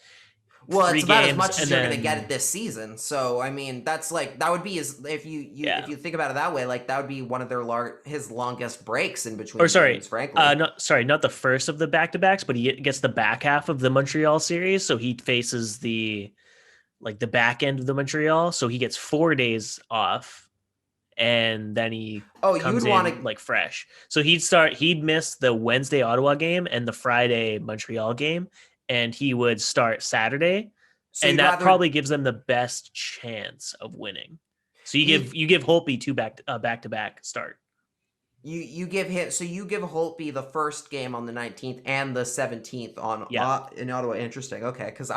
it's about as much as you're going to get it this season. So, I mean, that's like, that would be if you think about it that way, like that would be one of his longest breaks in between games, frankly. Not the first of the back-to-backs, but he gets the back half of the Montreal series. So he faces the back end of the Montreal. So he gets 4 days off and then he comes in like fresh. So he'd miss the Wednesday Ottawa game and the Friday Montreal game, and he would start Saturday. So and that probably gives them the best chance of winning. So you give Holtby 2 back-to-back start. You give Holtby the first game on the 19th and the 17th in Ottawa. Interesting. Okay, because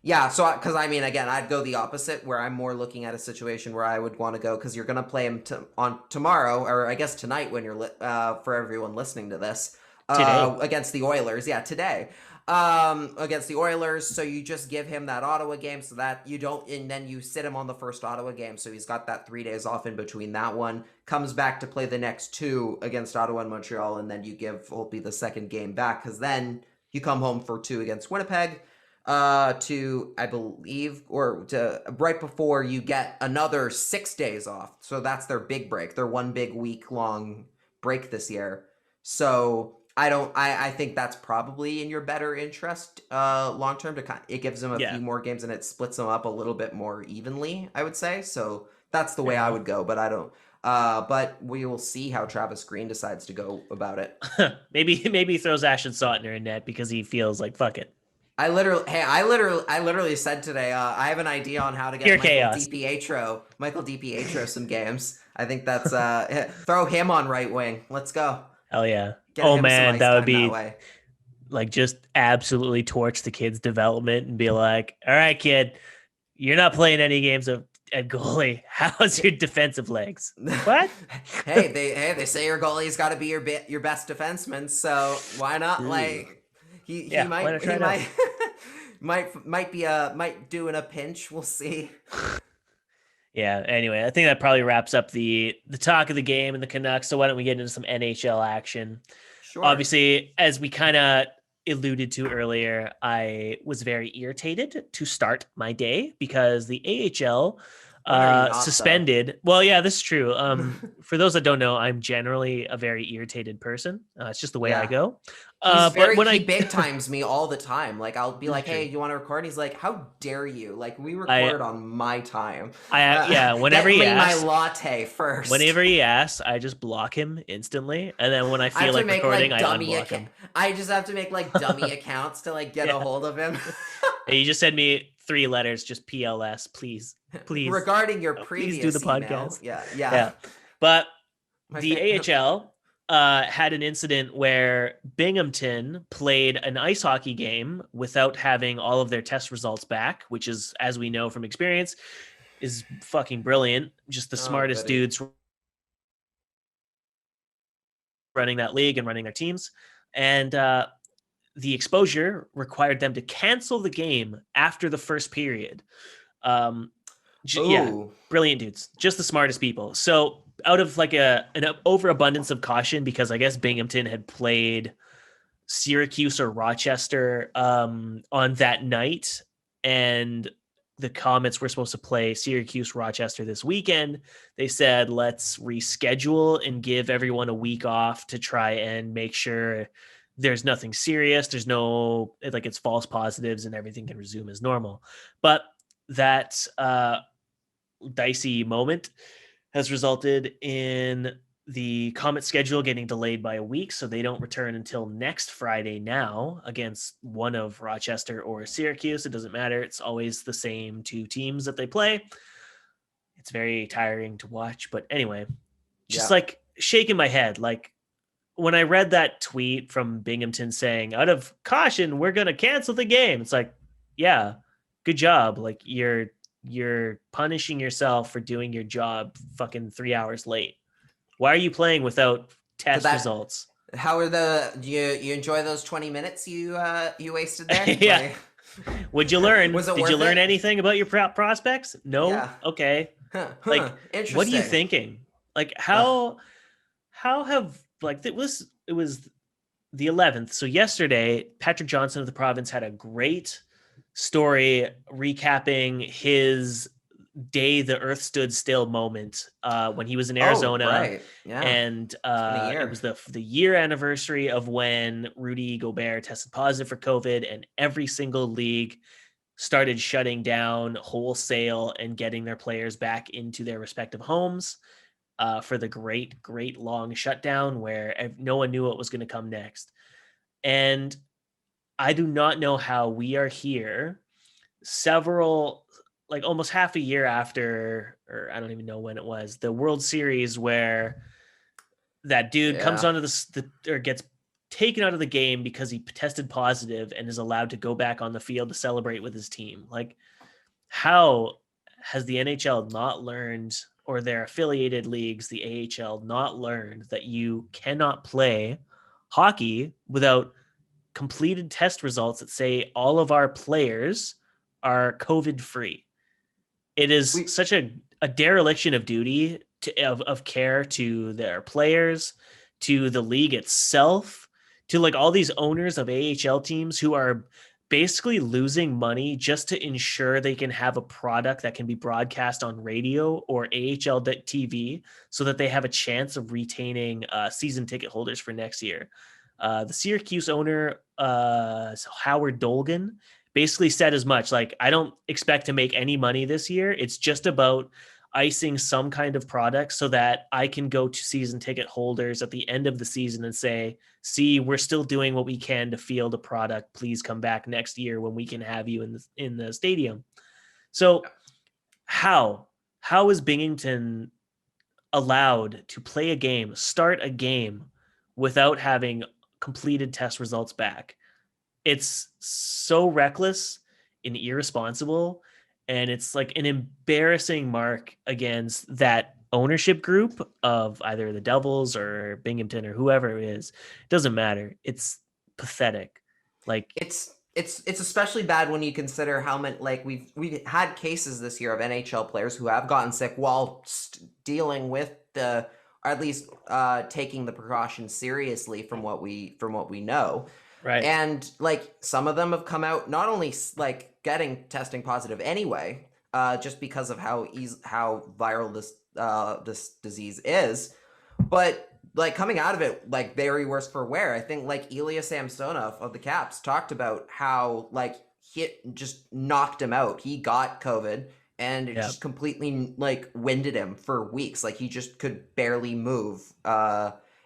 because I mean, again, I'd go the opposite, where I'm more looking at a situation where I would want to go, because you're going to play him on tomorrow, or I guess tonight when you're for everyone listening to this, against the Oilers. Yeah, today. Against the Oilers, so you just give him that Ottawa game so that you don't, and then you sit him on the first Ottawa game, so he's got that 3 days off in between that one, comes back to play the next 2 against Ottawa and Montreal, and then you give Holtby the second game back, because then you come home for 2 against Winnipeg, I believe, or right before you get another 6 days off. So that's their big break, their 1 big week-long break this year. So I think that's probably in your better interest long term. It gives them a few more games and it splits them up a little bit more evenly, I would say. So that's the way I would go, but I don't. But we will see how Travis Green decides to go about it. maybe he throws Ashton Sautner in net because he feels like, fuck it. I literally said today, I have an idea on how to get Michael DiPietro some games. I think that's throw him on right wing. Let's go. Hell yeah. Oh man, that would be like just absolutely torch the kid's development and be like, all right, kid, you're not playing any games at goalie. How's your defensive legs? What? They say your goalie's got to be your best defenseman, so why not? Ooh. Like he might do in a pinch. We'll see. Yeah, anyway, I think that probably wraps up the talk of the game and the Canucks. So why don't we get into some NHL action? Sure. Obviously, as we kind of alluded to earlier, I was very irritated to start my day because the AHL suspended. Though? Well, yeah, this is true. For those that don't know, I'm generally a very irritated person. It's just the way I go. He big times me all the time. Like I'll be like, "Hey, you want to record?" And he's like, "How dare you? Like we record on my time." Whenever he asks, my latte first. Whenever he asks, I just block him instantly, and then when I feel like recording, I unblock him. I just have to make like dummy accounts to like get a hold of him. Hey, you just send me 3 letters, just PLS, please. Regarding your previous do the email. podcast. Yeah. But the AHL had an incident where Binghamton played an ice hockey game without having all of their test results back, which is, as we know from experience, is fucking brilliant. Just the smartest dudes running that league and running their teams. And the exposure required them to cancel the game after the first period. Yeah, brilliant dudes, just the smartest people. So out of like an overabundance of caution, because I guess Binghamton had played Syracuse or Rochester on that night, and the Comets were supposed to play Syracuse Rochester this weekend. They said, let's reschedule and give everyone a week off to try and make sure there's nothing serious. There's no, like, it's false positives and everything can resume as normal. But that dicey moment has resulted in the Comet schedule getting delayed by a week, so they don't return until next Friday now against one of Rochester or Syracuse. It doesn't matter. It's always the same two teams that they play. It's very tiring to watch, but anyway, just like shaking my head. Like when I read that tweet from Binghamton saying, out of caution, we're going to cancel the game. It's like, yeah, good job. Like you're punishing yourself for doing your job fucking 3 hours late. Why are you playing without test results? How are do you enjoy those 20 minutes you wasted there? Yeah. Would you learn? Did you learn it? anything about your prospects? No. Yeah. Okay. Like, interesting. What are you thinking? Like, how have, like, it was the 11th. So yesterday, Patrick Johnson of the Province had a great story recapping his day the earth stood still moment when he was in Arizona. Right. Yeah. And it was the year anniversary of when Rudy Gobert tested positive for COVID, and every single league started shutting down wholesale and getting their players back into their respective homes for the great long shutdown where no one knew what was going to come next. And I do not know how we are here like almost half a year after, or I don't even know when it was, the World Series where that dude comes onto or gets taken out of the game because he tested positive and is allowed to go back on the field to celebrate with his team. Like, how has the NHL not learned, or their affiliated leagues, the AHL, not learned that you cannot play hockey without completed test results that say all of our players are COVID free? It is such a dereliction of duty of care to their players, to the league itself, to like all these owners of AHL teams who are basically losing money just to ensure they can have a product that can be broadcast on radio or AHL TV so that they have a chance of retaining season ticket holders for next year. The Syracuse owner, Howard Dolgan, basically said as much. Like, I don't expect to make any money this year. It's just about icing some kind of product so that I can go to season ticket holders at the end of the season and say, see, we're still doing what we can to field a product. Please come back next year when we can have you in the stadium. So how is Binghamton allowed to play a game, start a game without having completed test results back? It's so reckless and irresponsible, and it's like an embarrassing mark against that ownership group of either the Devils or Binghamton or whoever it is. It doesn't matter. It's pathetic. Like, it's especially bad when you consider how many, like, we've had cases this year of NHL players who have gotten sick while dealing with or at least taking the precautions seriously from what we know. Right. And like some of them have come out not only like testing positive anyway, just because of how viral this disease is, but like coming out of it like very worse for wear. I think like Ilya Samsonov of the Caps talked about how like it just knocked him out. He got COVID and it just completely like winded him for weeks. Like he just could barely move.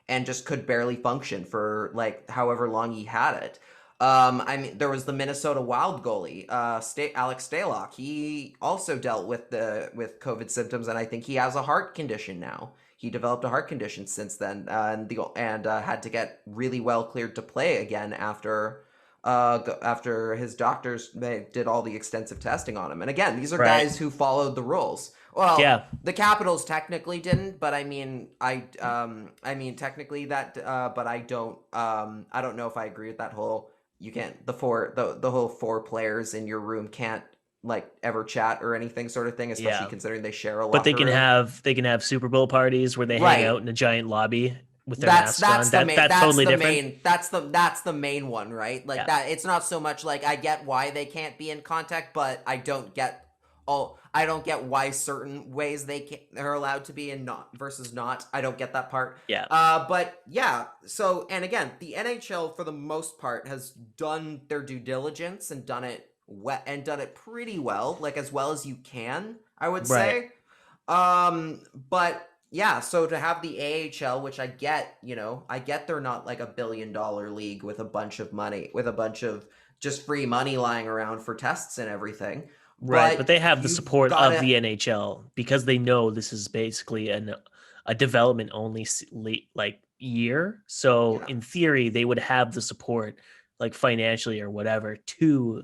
And just could barely function for like however long he had it. I mean, there was the Minnesota Wild goalie, Alex Stalock. He also dealt with COVID symptoms, and I think he has a heart condition now. He developed a heart condition since then, and had to get really well cleared to play again after after his doctors they did all the extensive testing on him. And again, these are Right. guys who followed the rules. Well, Yeah. the Capitals technically didn't, but I mean technically that, but I don't know if I agree with that whole you can't the whole 4 players in your room can't like ever chat or anything sort of thing, especially Yeah. considering they share a But locker room. they can have Super Bowl parties where they hang Right. out in a giant lobby with their That's masks on. that's the main That's totally different. that's the main one, right? Like Yeah. that it's not so much like I get why they can't be in contact, but I don't get why certain ways they're allowed to be and not versus not. I don't get that part. Yeah. But yeah, so and again, the NHL for the most part has done their due diligence and done it done it pretty well, like as well as you can, I would Right. say. But yeah, so to have the AHL, which I get, I get they're not like $1 billion league with a bunch of money, with a bunch of just free money lying around for tests and everything. Right, but they have the You've support of gotta, the NHL because they know this is basically a development only like year. So yeah. in theory, they would have the support, like financially or whatever, to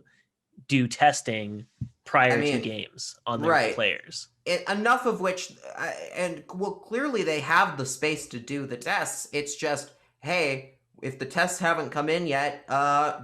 do testing I prior to mean, games on their right. players. Enough of which, and well, clearly they have the space to do the tests. It's just, hey, if the tests haven't come in yet,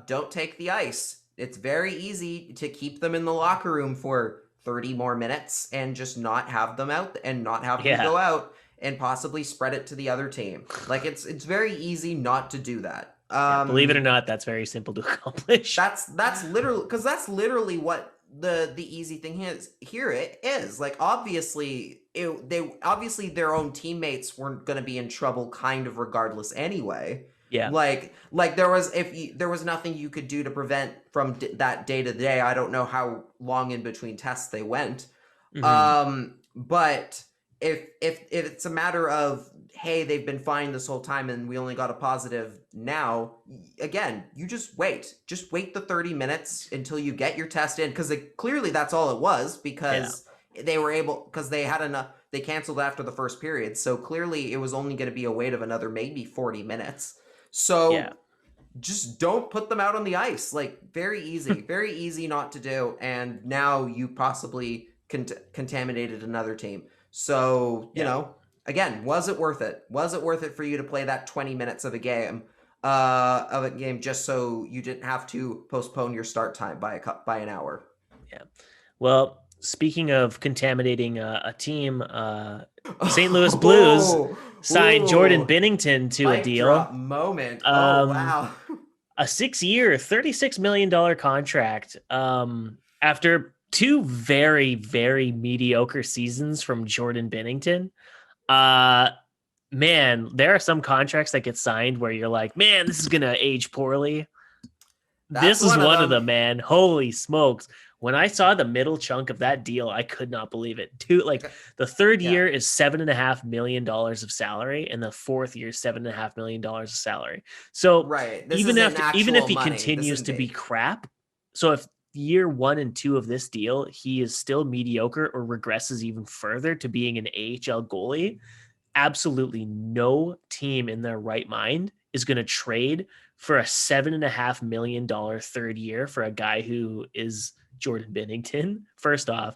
don't take the ice. It's very easy to keep them in the locker room for 30 more minutes and just not have them out and not have them Yeah. go out and possibly spread it to the other team. Like it's very easy not to do that. Yeah, believe it or not, that's very simple to accomplish. That's literally what the easy thing is here. It is like obviously their own teammates weren't going to be in trouble kind of regardless anyway. Yeah. Like there was nothing you could do to prevent from that day to day. I don't know how long in between tests they went. But if it's a matter of, hey, they've been fine this whole time and we only got a positive now, again, you just wait the 30 minutes until you get your test in, because clearly that's all it was, because they were able, because they had enough, they canceled after the first period, so clearly it was only going to be a wait of another maybe 40 minutes. So just don't put them out on the ice. Like very easy not to do, and now you possibly contaminated another team. So, you know, again, was it worth it? Was it worth it for you to play that 20 minutes of a game, just so you didn't have to postpone your start time by an hour? Yeah. Well, speaking of contaminating a team, St. Louis Blues signed Jordan Binnington to a deal. Drop moment. Wow. A 6-year, $36 million contract. After 2 very, very mediocre seasons from Jordan Binnington. Man, there are some contracts that get signed where you're like, man, this is going to age poorly. This is one of them, man. Holy smokes. When I saw the middle chunk of that deal, I could not believe it. The third year is $7.5 million of salary, and the fourth year, $7.5 million of salary. So even if he continues to be crap, so if year 1 and 2 of this deal, he is still mediocre or regresses even further to being an AHL goalie, absolutely no team in their right mind is going to trade for a $7.5 million third year for a guy who is Jordan Binnington, first off,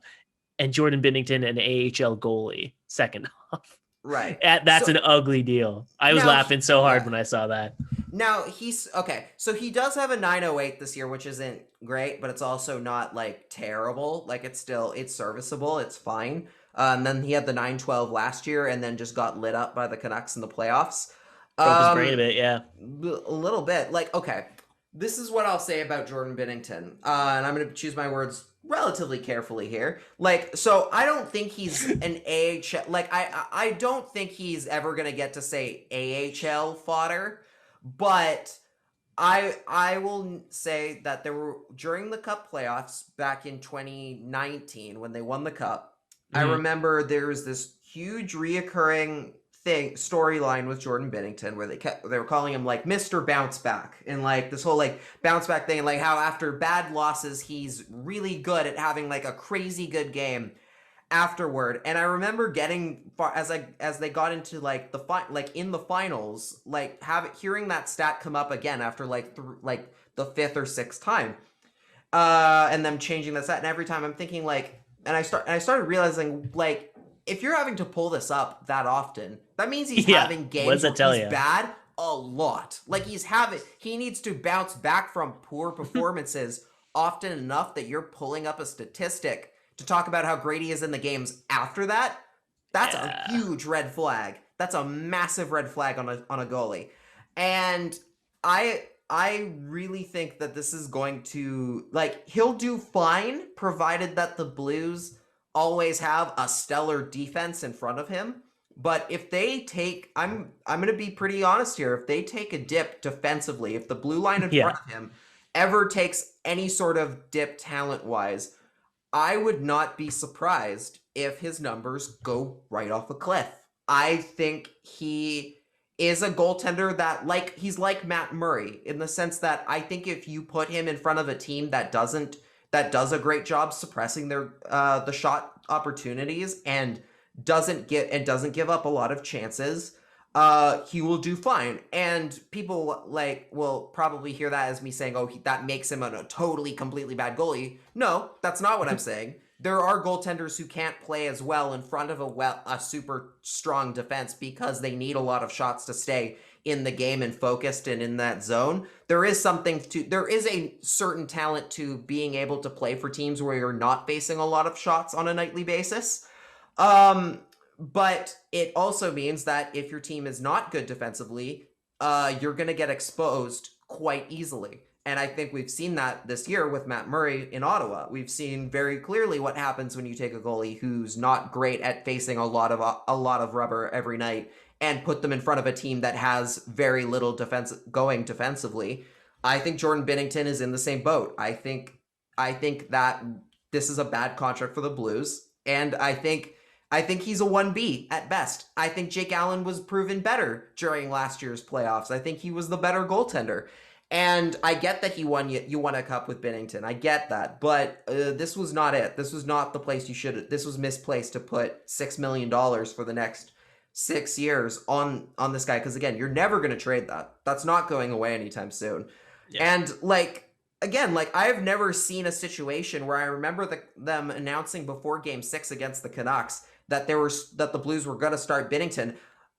and Jordan Binnington, an AHL goalie, second off. Right. That's an ugly deal. I was laughing so hard when I saw that. Now he's okay. So he does have a 908 this year, which isn't great, but it's also not like terrible. Like it's serviceable. It's fine. And then he had the 912 last year, and then just got lit up by the Canucks in the playoffs. Broke his brain a bit, yeah. A little bit. Like, okay, this is what I'll say about Jordan Binnington, and I'm going to choose my words relatively carefully here. Like, so I don't think he's an AHL. Like, I don't think he's ever going to get to say AHL fodder, but I will say that there were, during the Cup playoffs back in 2019 when they won the Cup, I remember there was this huge reoccurring storyline with Jordan Binnington where they were calling him like Mr. Bounce Back, and like this whole like bounce back thing, and like how after bad losses he's really good at having like a crazy good game afterward. And I remember getting as they got into like in the finals, like hearing that stat come up again after like the fifth or sixth time. And them changing the set, and every time I'm thinking like, and I started realizing like, if you're having to pull this up that often, that means he's having what games does that where tell he's you? bad a lot. Like he needs to bounce back from poor performances often enough that you're pulling up a statistic to talk about how great he is in the games after that. That's a huge red flag. That's a massive red flag on a goalie. And I really think that this is going to, like, he'll do fine provided that the Blues always have a stellar defense in front of him. But if they take, I'm going to be pretty honest here, if they take a dip defensively, if the blue line in front of him ever takes any sort of dip talent-wise, I would not be surprised if his numbers go right off a cliff. I think he is a goaltender that, like, he's like Matt Murray in the sense that I think if you put him in front of a team that does a great job suppressing their the shot opportunities and doesn't give up a lot of chances, he will do fine. And people will probably hear that as me saying, oh, that makes him a totally completely bad goalie. No, that's not what I'm saying. There are goaltenders who can't play as well in front of a super strong defense because they need a lot of shots to stay in the game and focused and in that zone. There is a certain talent to being able to play for teams where you're not facing a lot of shots on a nightly basis. But it also means that if your team is not good defensively, you're going to get exposed quite easily. And I think we've seen that this year with Matt Murray in Ottawa. We've seen very clearly what happens when you take a goalie who's not great at facing a lot of rubber every night and put them in front of a team that has very little defense going defensively. I think Jordan Binnington is in the same boat. I think that this is a bad contract for the Blues, and I think he's a 1B at best. I think Jake Allen was proven better during last year's playoffs. I think he was the better goaltender. And I get that you won a cup with Binnington. I get that. But this was not it. This was not the place this was misplaced to put $6 million for the next 6 years on this guy. Because again, you're never going to trade that. That's not going away anytime soon. Yeah. And I have never seen a situation where I remember them announcing before Game 6 against the Canucks that the Blues were going to start Binnington.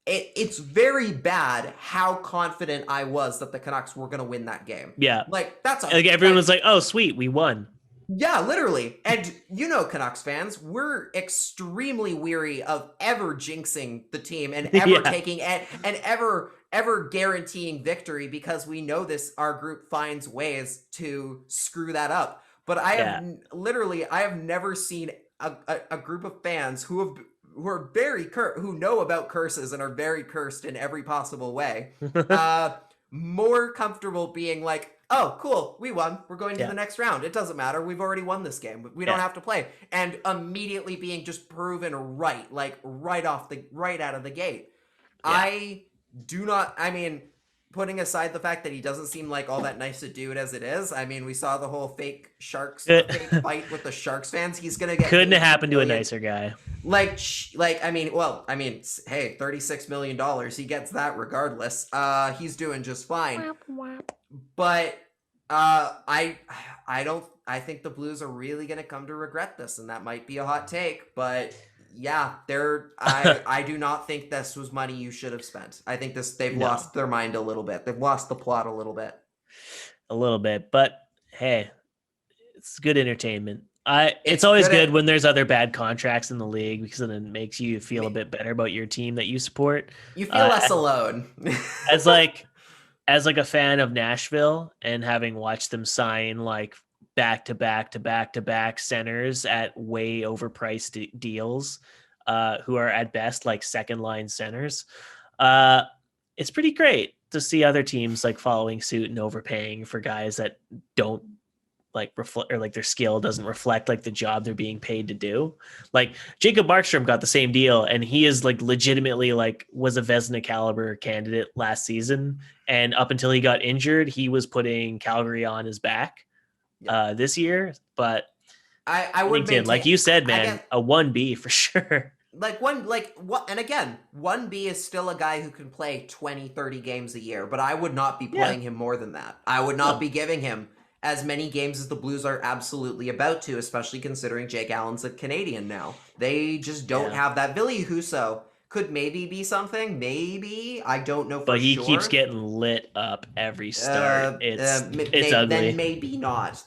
It's very bad how confident I was that the Canucks were going to win that game. Yeah. Everyone was like, oh, sweet, we won. Yeah, literally. And Canucks fans, we're extremely weary of ever jinxing the team and ever taking and ever guaranteeing victory because we know our group finds ways to screw that up. But I have never seen a group of fans who are who know about curses and are very cursed in every possible way, more comfortable being like, oh, cool, we won. We're going to the next round. It doesn't matter. We've already won this game. We don't have to play. And immediately being just proven right, right out of the gate. Yeah. Putting aside the fact that he doesn't seem like all that nice a dude as it is. I mean, we saw the whole fake fight with the Sharks fans. He's going to get... Couldn't have happened to a nicer guy. Hey, $36 million. He gets that regardless. He's doing just fine. But I think the Blues are really going to come to regret this, and that might be a hot take, but... Yeah, I do not think this was money you should have spent. I think they've lost their mind a little bit. They've lost the plot a little bit. A little bit, but hey, it's good entertainment. It's always good when there's other bad contracts in the league because then it makes you feel a bit better about your team that you support. You feel less alone. as a fan of Nashville and having watched them sign back-to-back centers at way overpriced deals, who are at best second line centers. It's pretty great to see other teams following suit and overpaying for guys that don't reflect, or their skill doesn't reflect the job they're being paid to do. Jacob Markstrom got the same deal, and he is legitimately was a Vezina caliber candidate last season, and up until he got injured, he was putting Calgary on his back. This year, but I would maintain, like you said, man, a 1B for sure. and again, 1B is still a guy who can play 20, 30 games a year, but I would not be Yeah. playing him more than that. I would not be giving him as many games as the Blues are absolutely about to, especially considering Jake Allen's a Canadian now. They just don't have that. Ville Husso could maybe be something, maybe. I don't know for But he sure. keeps getting lit up every start. It's ugly. Then maybe not.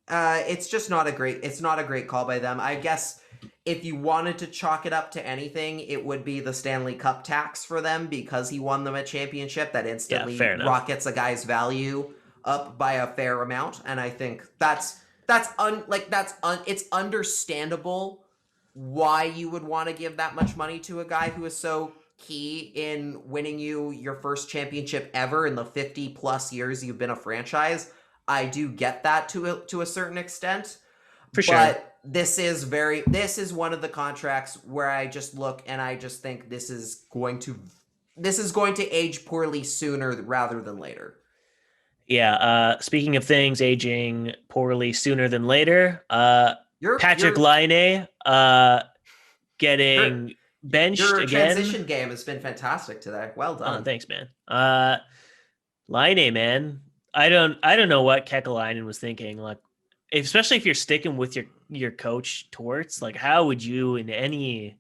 Yeah. It's just not a great call by them. I guess if you wanted to chalk it up to anything, it would be the Stanley Cup tax for them because he won them a championship that instantly rockets a guy's value up by a fair amount. And I think it's understandable why you would want to give that much money to a guy who is so key in winning you your first championship ever in the 50 plus years you've been a franchise. I do get that to a certain extent. For sure. But this is one of the contracts where I just look and I just think this is going to age poorly sooner rather than later. Yeah. Speaking of things aging poorly sooner than later, Patrik Laine getting benched your again. Transition game has been fantastic today. Well done. Oh, thanks, man. Laine, man. I don't know what Kekalainen was thinking. Like, especially if you're sticking with your coach Torts, like how would you on any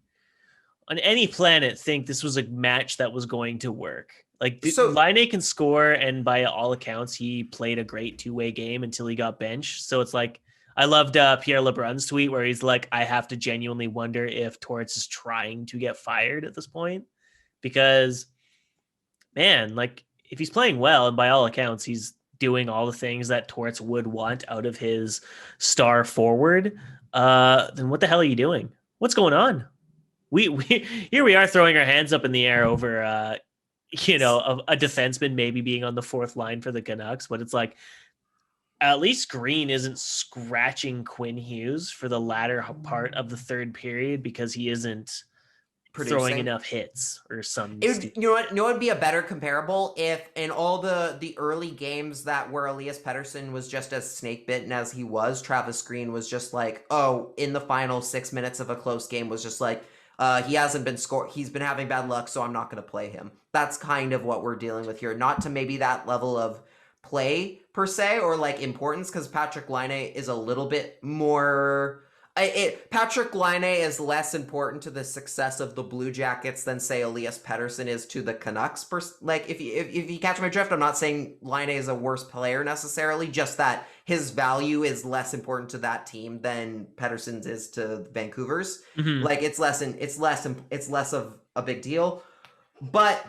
planet think this was a match that was going to work? Like Laine can score, and by all accounts, he played a great two-way game until he got benched. So it's like, I loved Pierre LeBrun's tweet where he's like, I have to genuinely wonder if Torts is trying to get fired at this point, because man, like if he's playing well, and by all accounts, he's doing all the things that Torts would want out of his star forward, then what the hell are you doing? What's going on? We here we are throwing our hands up in the air over a defenseman maybe being on the fourth line for the Canucks, but it's like, at least Green isn't scratching Quinn Hughes for the latter part of the third period because he isn't throwing enough hits or some. You know what would be a better comparable if in all the early games that where Elias Pettersson was just as snake bitten as he was, Travis Green was just like, in the final 6 minutes of a close game was just like, he hasn't been scored. He's been having bad luck, so I'm not going to play him. That's kind of what we're dealing with here. Not to maybe that level of play per se or like importance, because Patrik Laine is a little bit more. Patrik Laine is less important to the success of the Blue Jackets than say Elias Pettersson is to the Canucks. Like if you catch my drift, I'm not saying Laine is a worse player necessarily, just that his value is less important to that team than Pettersson's is to Vancouver's. Mm-hmm. Like it's less of a big deal. But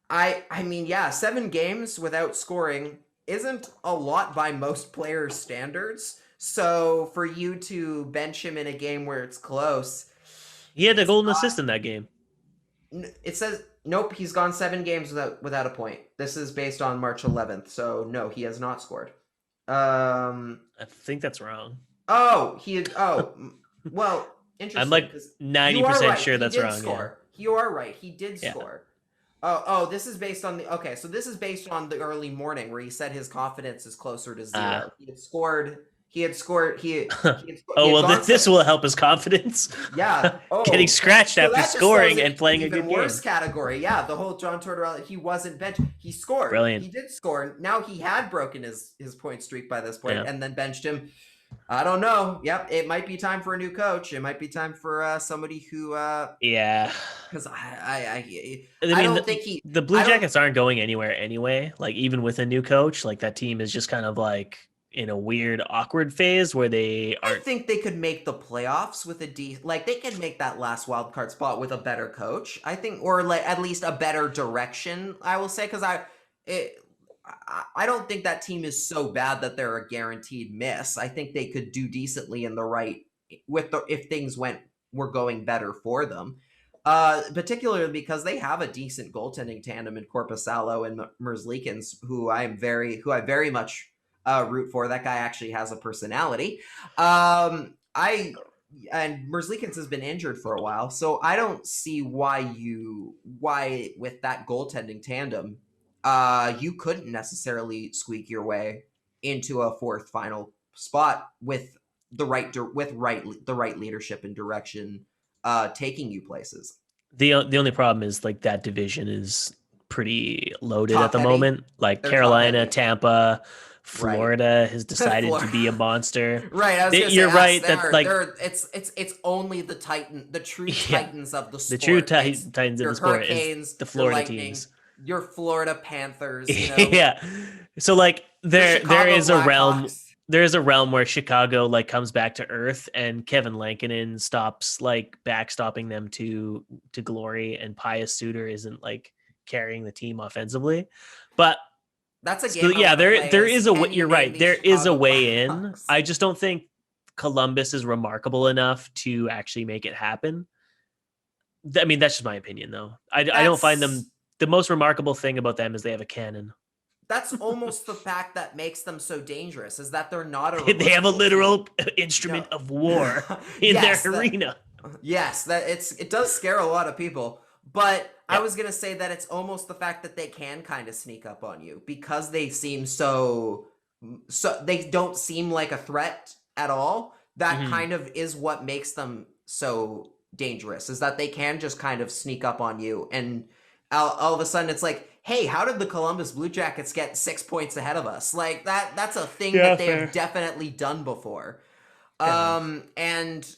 I mean, yeah, 7 games without scoring isn't a lot by most players' standards. So for you to bench him in a game where it's close, he had a golden assist in that game. It says nope. He's gone 7 games without a point. This is based on March 11th. So no, he has not scored. I think that's wrong. Well, interesting. I'm like 90% sure that's wrong. Yeah. You are right. He did score. This is based on so this is based on the early morning where he said his confidence is closer to 0. He had scored. This will help his confidence. Yeah. Getting scratched after scoring and playing a good game. Worse category. Yeah. The whole John Tortorella, he wasn't benched. He scored. Brilliant. He did score. Now he had broken his point streak by this point and then benched him. I don't know. Yep. It might be time for a new coach. It might be time for somebody who. Because I don't think the Blue Jackets aren't going anywhere anyway. Like even with a new coach, like that team is just kind of like in a weird, awkward phase where they aren't. I think they could make the playoffs with they could make that last wild card spot with a better coach. I think, or like at least a better direction. I will say because I don't think that team is so bad that they're a guaranteed miss. I think they could do decently in the right if things were going better for them. Particularly because they have a decent goaltending tandem in Korpisalo and Merzlikins, who I very much root for. That guy actually has a personality. And Merzlikins has been injured for a while, so I don't see why with that goaltending tandem, you couldn't necessarily squeak your way into a fourth final spot with the right leadership and direction taking you places. The only problem is like that division is pretty loaded at Top the heavy. moment. Like They're top Carolina, heavy. Tampa, Right. Florida has decided to Florida. be a monster. Right, I was gonna say, You're right that like it's only the true yeah, titans of the the sport. true It's titans of your the sport is Hurricanes, the your Florida Lightning, teams. your Florida Panthers. Yeah. So like Your there Chicago is a realm Blackhawks. where Chicago like comes back to earth and Kevin Lankinen stops like backstopping them to glory, and Pius Suter isn't like carrying the team offensively. But That's a still, game I yeah, want to play. there Is is a can you you're name right. these There is a Chicago way in. Blackhawks? I just don't think Columbus is remarkable enough to actually make it happen. I mean, that's just my opinion, though. I don't find them. The most remarkable thing about them is they have a cannon. That's almost the fact that makes them so dangerous, is that they're not a They have a remarkable literal team. instrument No. of war in Yes, their arena. Yes, it does scare a lot of people. But I Yeah. was gonna say that it's almost the fact that they can kind of sneak up on you because they seem so they don't seem like a threat at all. That Mhm. kind of is what makes them so dangerous, is that they can just kind of sneak up on you, and all of a sudden it's like, hey, how did the Columbus Blue Jackets get 6 points ahead of us? Like that's a thing Yeah, that they fair. have definitely done before. Fair And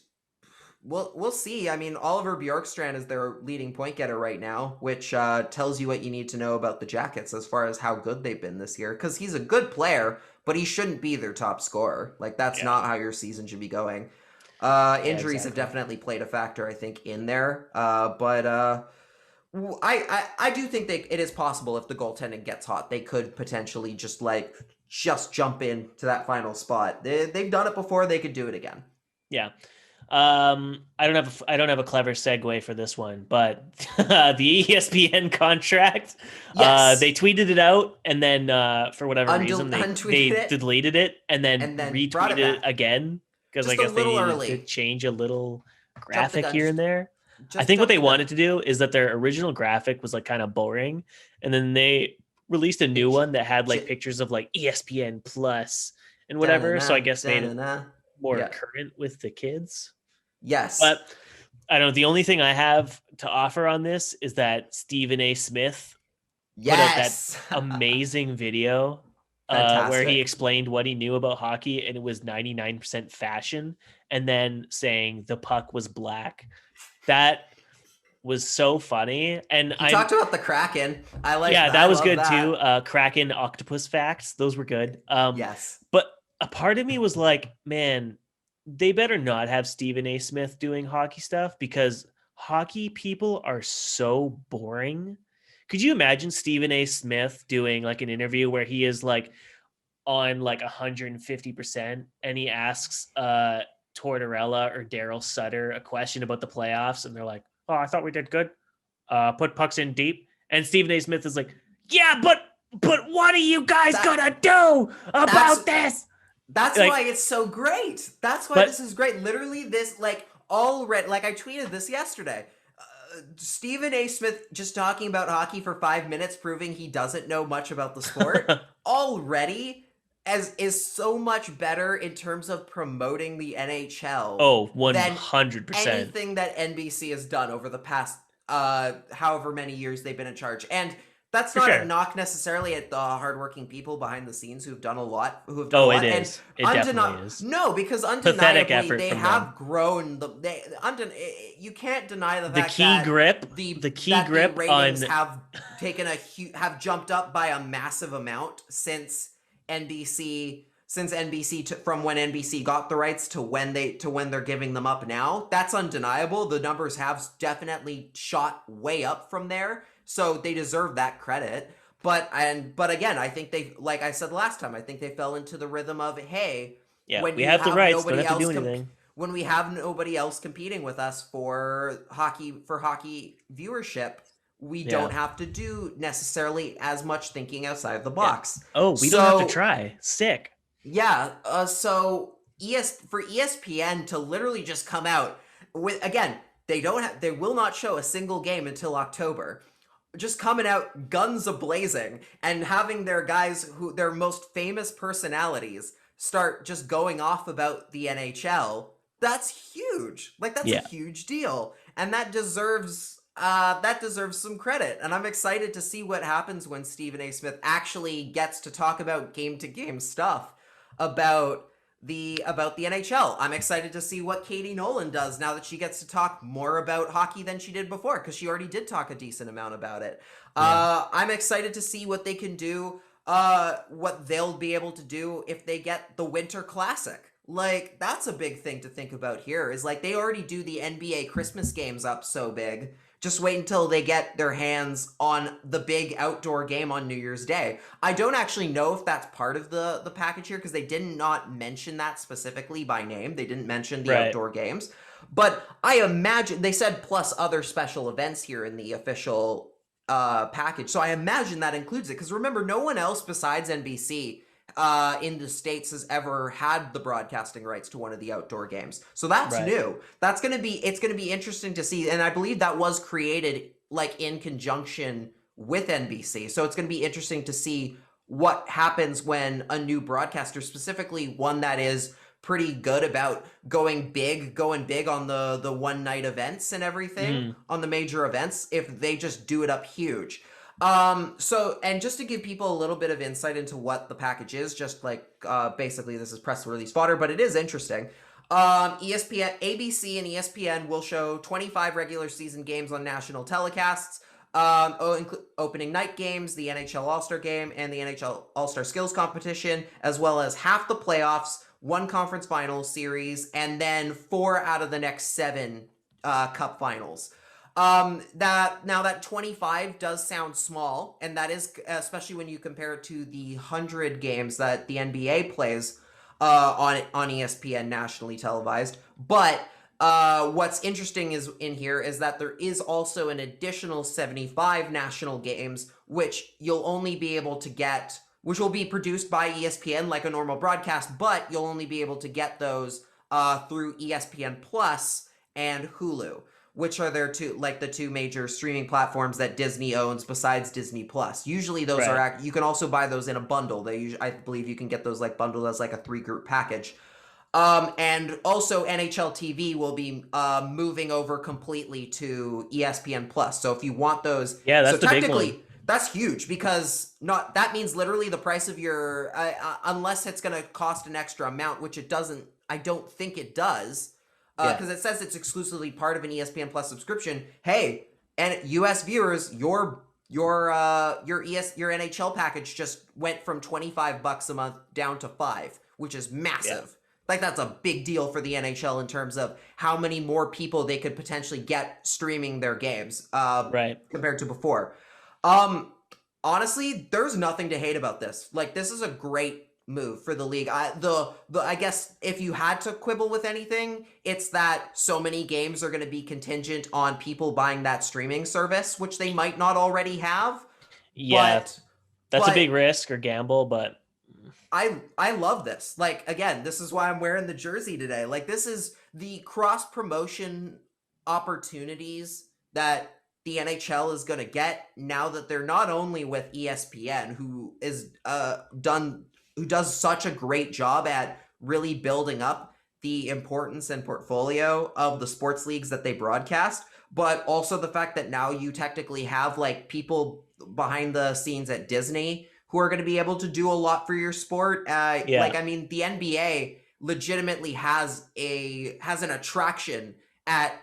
we'll see. I mean, Oliver Bjorkstrand is their leading point getter right now, which tells you what you need to know about the Jackets as far as how good they've been this year. Because he's a good player, but he shouldn't be their top scorer. Like that's not how your season should be going. Injuries have definitely played a factor, I think, in there. But I do think it is possible if the goaltending gets hot, they could potentially just jump in to that final spot. They've done it before. They could do it again. Yeah. I don't have a clever segue for this one, but the ESPN contract, Yes. they tweeted it out, and then for whatever reason they deleted it and then retweeted it again, because I guess they needed to change a little graphic here and there. I think what they wanted to do is that their original graphic was like kind of boring, and then they released a new one that had like pictures of like ESPN Plus and whatever. So I guess made it more current with the kids. Yes. But I don't know. The only thing I have to offer on this is that Stephen A. Smith put out that amazing video where he explained what he knew about hockey, and it was 99% fashion, and then saying the puck was black. That was so funny. And I talked about the Kraken. That was good too. Kraken octopus facts. Those were good. Yes. But a part of me was like, man, they better not have Stephen A. Smith doing hockey stuff, because hockey people are so boring. Could you imagine Stephen A. Smith doing like an interview where he is like on like 150% and he asks Tortorella or Daryl Sutter a question about the playoffs, and they're like, oh, I thought we did good. Put pucks in deep. And Stephen A. Smith is like, yeah, but what are you guys gonna do about this? That's why it's so great. That's why this is great. Literally, this I tweeted this yesterday. Stephen A. Smith just talking about hockey for 5 minutes, proving he doesn't know much about the sport already is so much better in terms of promoting the NHL. Oh, 100%. Than anything that NBC has done over the past however many years they've been in charge. And that's not a knock necessarily at the hardworking people behind the scenes who've done a lot. It is. It definitely is. No, because undeniably they have grown. You can't deny the fact that the ratings have taken have jumped up by a massive amount since NBC. From when NBC got the rights to when they're giving them up now. That's undeniable. The numbers have definitely shot way up from there. So they deserve that credit. But again, I think they, like I said last time, I think they fell into the rhythm of, hey, when we have the rights, don't have to do anything. When we have nobody else competing with us for hockey viewership, we don't have to do necessarily as much thinking outside the box. Yeah. Oh, we don't have to try. Sick. Yeah. So for ESPN to literally just come out with, again, they will not show a single game until October. Just coming out guns a-blazing and having their guys their most famous personalities start just going off about the NHL, that's huge. Like, that's a huge deal. And that deserves some credit. And I'm excited to see what happens when Stephen A. Smith actually gets to talk about game-to-game stuff about the NHL. I'm excited to see what Katie Nolan does now that she gets to talk more about hockey than she did before, because she already did talk a decent amount about it. I'm excited to see what they can do, what they'll be able to do if they get the Winter Classic. Like, that's a big thing to think about here, is like they already do the NBA Christmas games up so big. Just wait until they get their hands on the big outdoor game on New Year's Day. I don't actually know if that's part of the package here, because they did not mention that specifically by name. They didn't mention the outdoor games. But I imagine, they said plus other special events here in the official package. So I imagine that includes it, because remember, no one else besides NBC in the States has ever had the broadcasting rights to one of the outdoor games. So that's new. It's going to be interesting to see. And I believe that was created like in conjunction with NBC. So it's going to be interesting to see what happens when a new broadcaster, specifically one that is pretty good about going big on the one night events and everything, on the major events, if they just do it up huge. So, and just to give people a little bit of insight into what the package is, just like, basically this is press release fodder, but it is interesting. ESPN, ABC and ESPN will show 25 regular season games on national telecasts, opening night games, the NHL All-Star Game, and the NHL All-Star Skills Competition, as well as half the playoffs, one conference finals series, and then 4 out of the next 7, cup finals. That 25 does sound small, and that is, especially when you compare it to the 100 games that the NBA plays on ESPN, nationally televised. But what's interesting is that there is also an additional 75 national games, which you'll only be able to get, which will be produced by ESPN like a normal broadcast, but you'll only be able to get those through ESPN Plus and Hulu, which are the two major streaming platforms that Disney owns besides Disney Plus. Usually those are, you can also buy those in a bundle. I believe you can get those like bundled as like a 3-group package. And also NHL TV will be moving over completely to ESPN Plus. So if you want those, that's the big one. That's huge, because that means literally the price of your, unless it's going to cost an extra amount, which it doesn't, I don't think it does. Because it says it's exclusively part of an ESPN Plus subscription. Hey, and US viewers, your NHL package just went from $25 a month down to $5, which is massive. Like, that's a big deal for the NHL in terms of how many more people they could potentially get streaming their games, compared to before. Honestly, there's nothing to hate about this. Like, this is a great move for the league. I guess if you had to quibble with anything, it's that so many games are going to be contingent on people buying that streaming service, which they might not already have. That's a big risk or gamble, but I love this. Like, again, this is why I'm wearing the jersey today. Like, this is the cross promotion opportunities that the NHL is going to get now that they're not only with ESPN, who does such a great job at really building up the importance and portfolio of the sports leagues that they broadcast, but also the fact that now you technically have like people behind the scenes at Disney who are going to be able to do a lot for your sport. Like, I mean, the NBA legitimately has an attraction at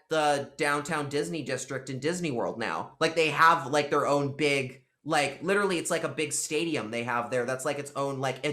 the downtown Disney district in Disney World now. Like, they have like their own big, like, literally it's like a big stadium they have there that's like its own like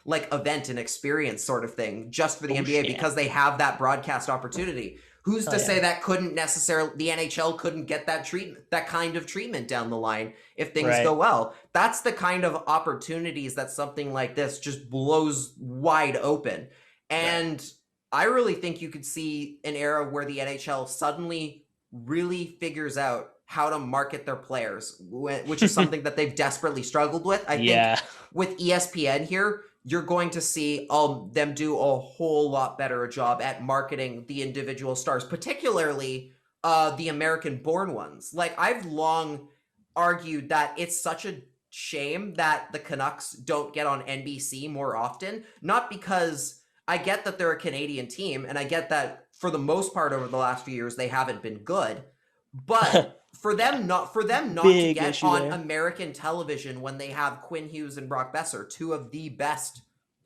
event and experience sort of thing just for the NBA, because they have that broadcast opportunity. Who's to say that couldn't necessarily, the NHL couldn't get that kind of treatment down the line if things go well? That's the kind of opportunities that something like this just blows wide open. And I really think you could see an era where the NHL suddenly really figures out how to market their players, which is something that they've desperately struggled with. I think with ESPN here, you're going to see them do a whole lot better a job at marketing the individual stars, particularly the American-born ones. Like, I've long argued that it's such a shame that the Canucks don't get on NBC more often. Not because I get that they're a Canadian team, and I get that for the most part over the last few years they haven't been good, but for them not to Big get issue on there. American television when they have Quinn Hughes and Brock Besser, two of the best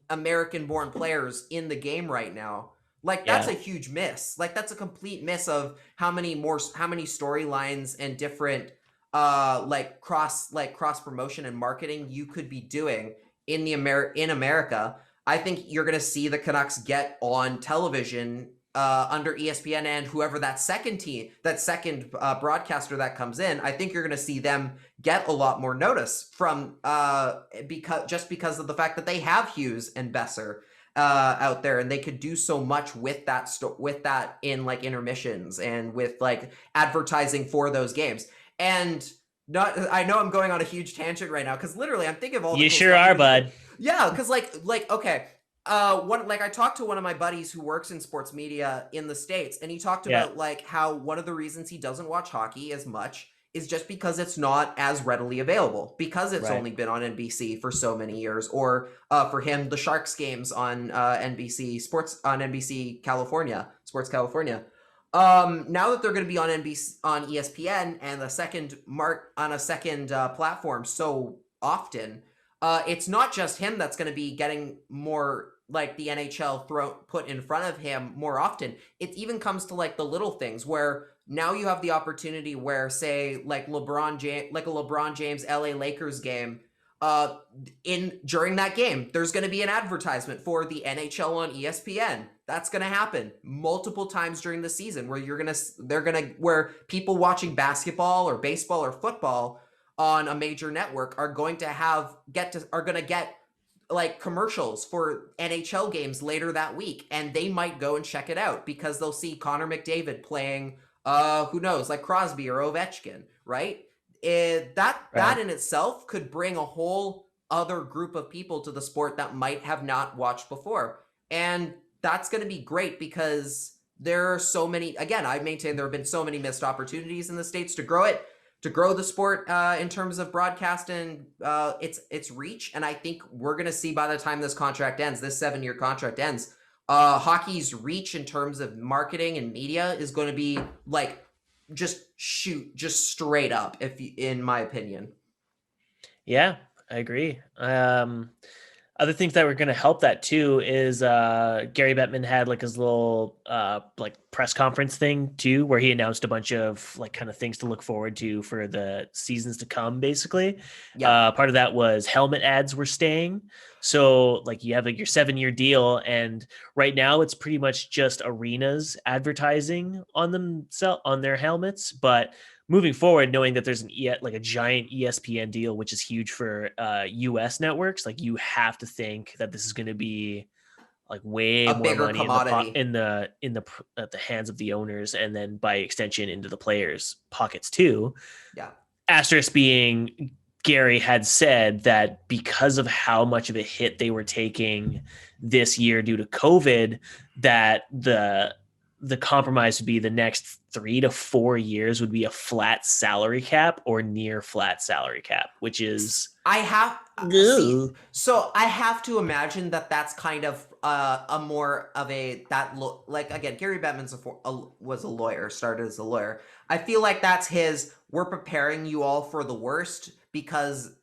American-born players in the game right now. Like, that's a huge miss. Like, that's a complete miss of how many storylines and different cross promotion and marketing you could be doing in America. I think you're going to see the Canucks get on television under ESPN, and whoever that second broadcaster that comes in, I think you're going to see them get a lot more notice from because of the fact that they have Hughes and Besser out there, and they could do so much with that in like intermissions and with like advertising for those games. And I know I'm going on a huge tangent right now because literally I'm thinking of all the You cool sure stuff are, bud. Yeah, because okay. I talked to one of my buddies who works in sports media in the States, and he talked about like how one of the reasons he doesn't watch hockey as much is just because it's not as readily available, because it's only been on NBC for so many years, or for him, the Sharks games on NBC California. Now that they're going to be on NBC, on ESPN, and a second platform so often, it's not just him that's going to be getting more like the NHL put in front of him more often. It even comes to like the little things where now you have the opportunity where, say, like a LeBron James LA Lakers game, during that game, there's going to be an advertisement for the NHL on ESPN. That's going to happen multiple times during the season where people watching basketball or baseball or football on a major network are going to get like commercials for NHL games later that week, and they might go and check it out because they'll see Connor McDavid playing who knows, like Crosby or Ovechkin, right? That in itself could bring a whole other group of people to the sport that might have not watched before. And that's going to be great because there are so many, again, I maintain there have been so many missed opportunities in the States to grow the sport in terms of broadcast and its reach. And I think we're going to see by the time this 7-year contract ends, hockey's reach in terms of marketing and media is going to be like just straight up, in my opinion. Yeah, I agree. Other things that were going to help that too is Gary Bettman had like his little like press conference thing too, where he announced a bunch of like kind of things to look forward to for the seasons to come. Basically, part of that was helmet ads were staying. So like you have like your 7-year deal, and right now it's pretty much just arenas advertising on their helmets, but moving forward, knowing that there's a giant ESPN deal, which is huge for US networks, like you have to think that this is going to be like way a more bigger money commodity in the at the hands of the owners, and then by extension into the players' pockets too. Yeah. Asterisk being, Gary had said that because of how much of a hit they were taking this year due to COVID, that the compromise would be the next 3 to 4 years would be a flat salary cap or near flat salary cap, which is I have to imagine that that's kind of a more of again, Gary Bettman was a lawyer, started as a lawyer. I feel like that's we're preparing you all for the worst because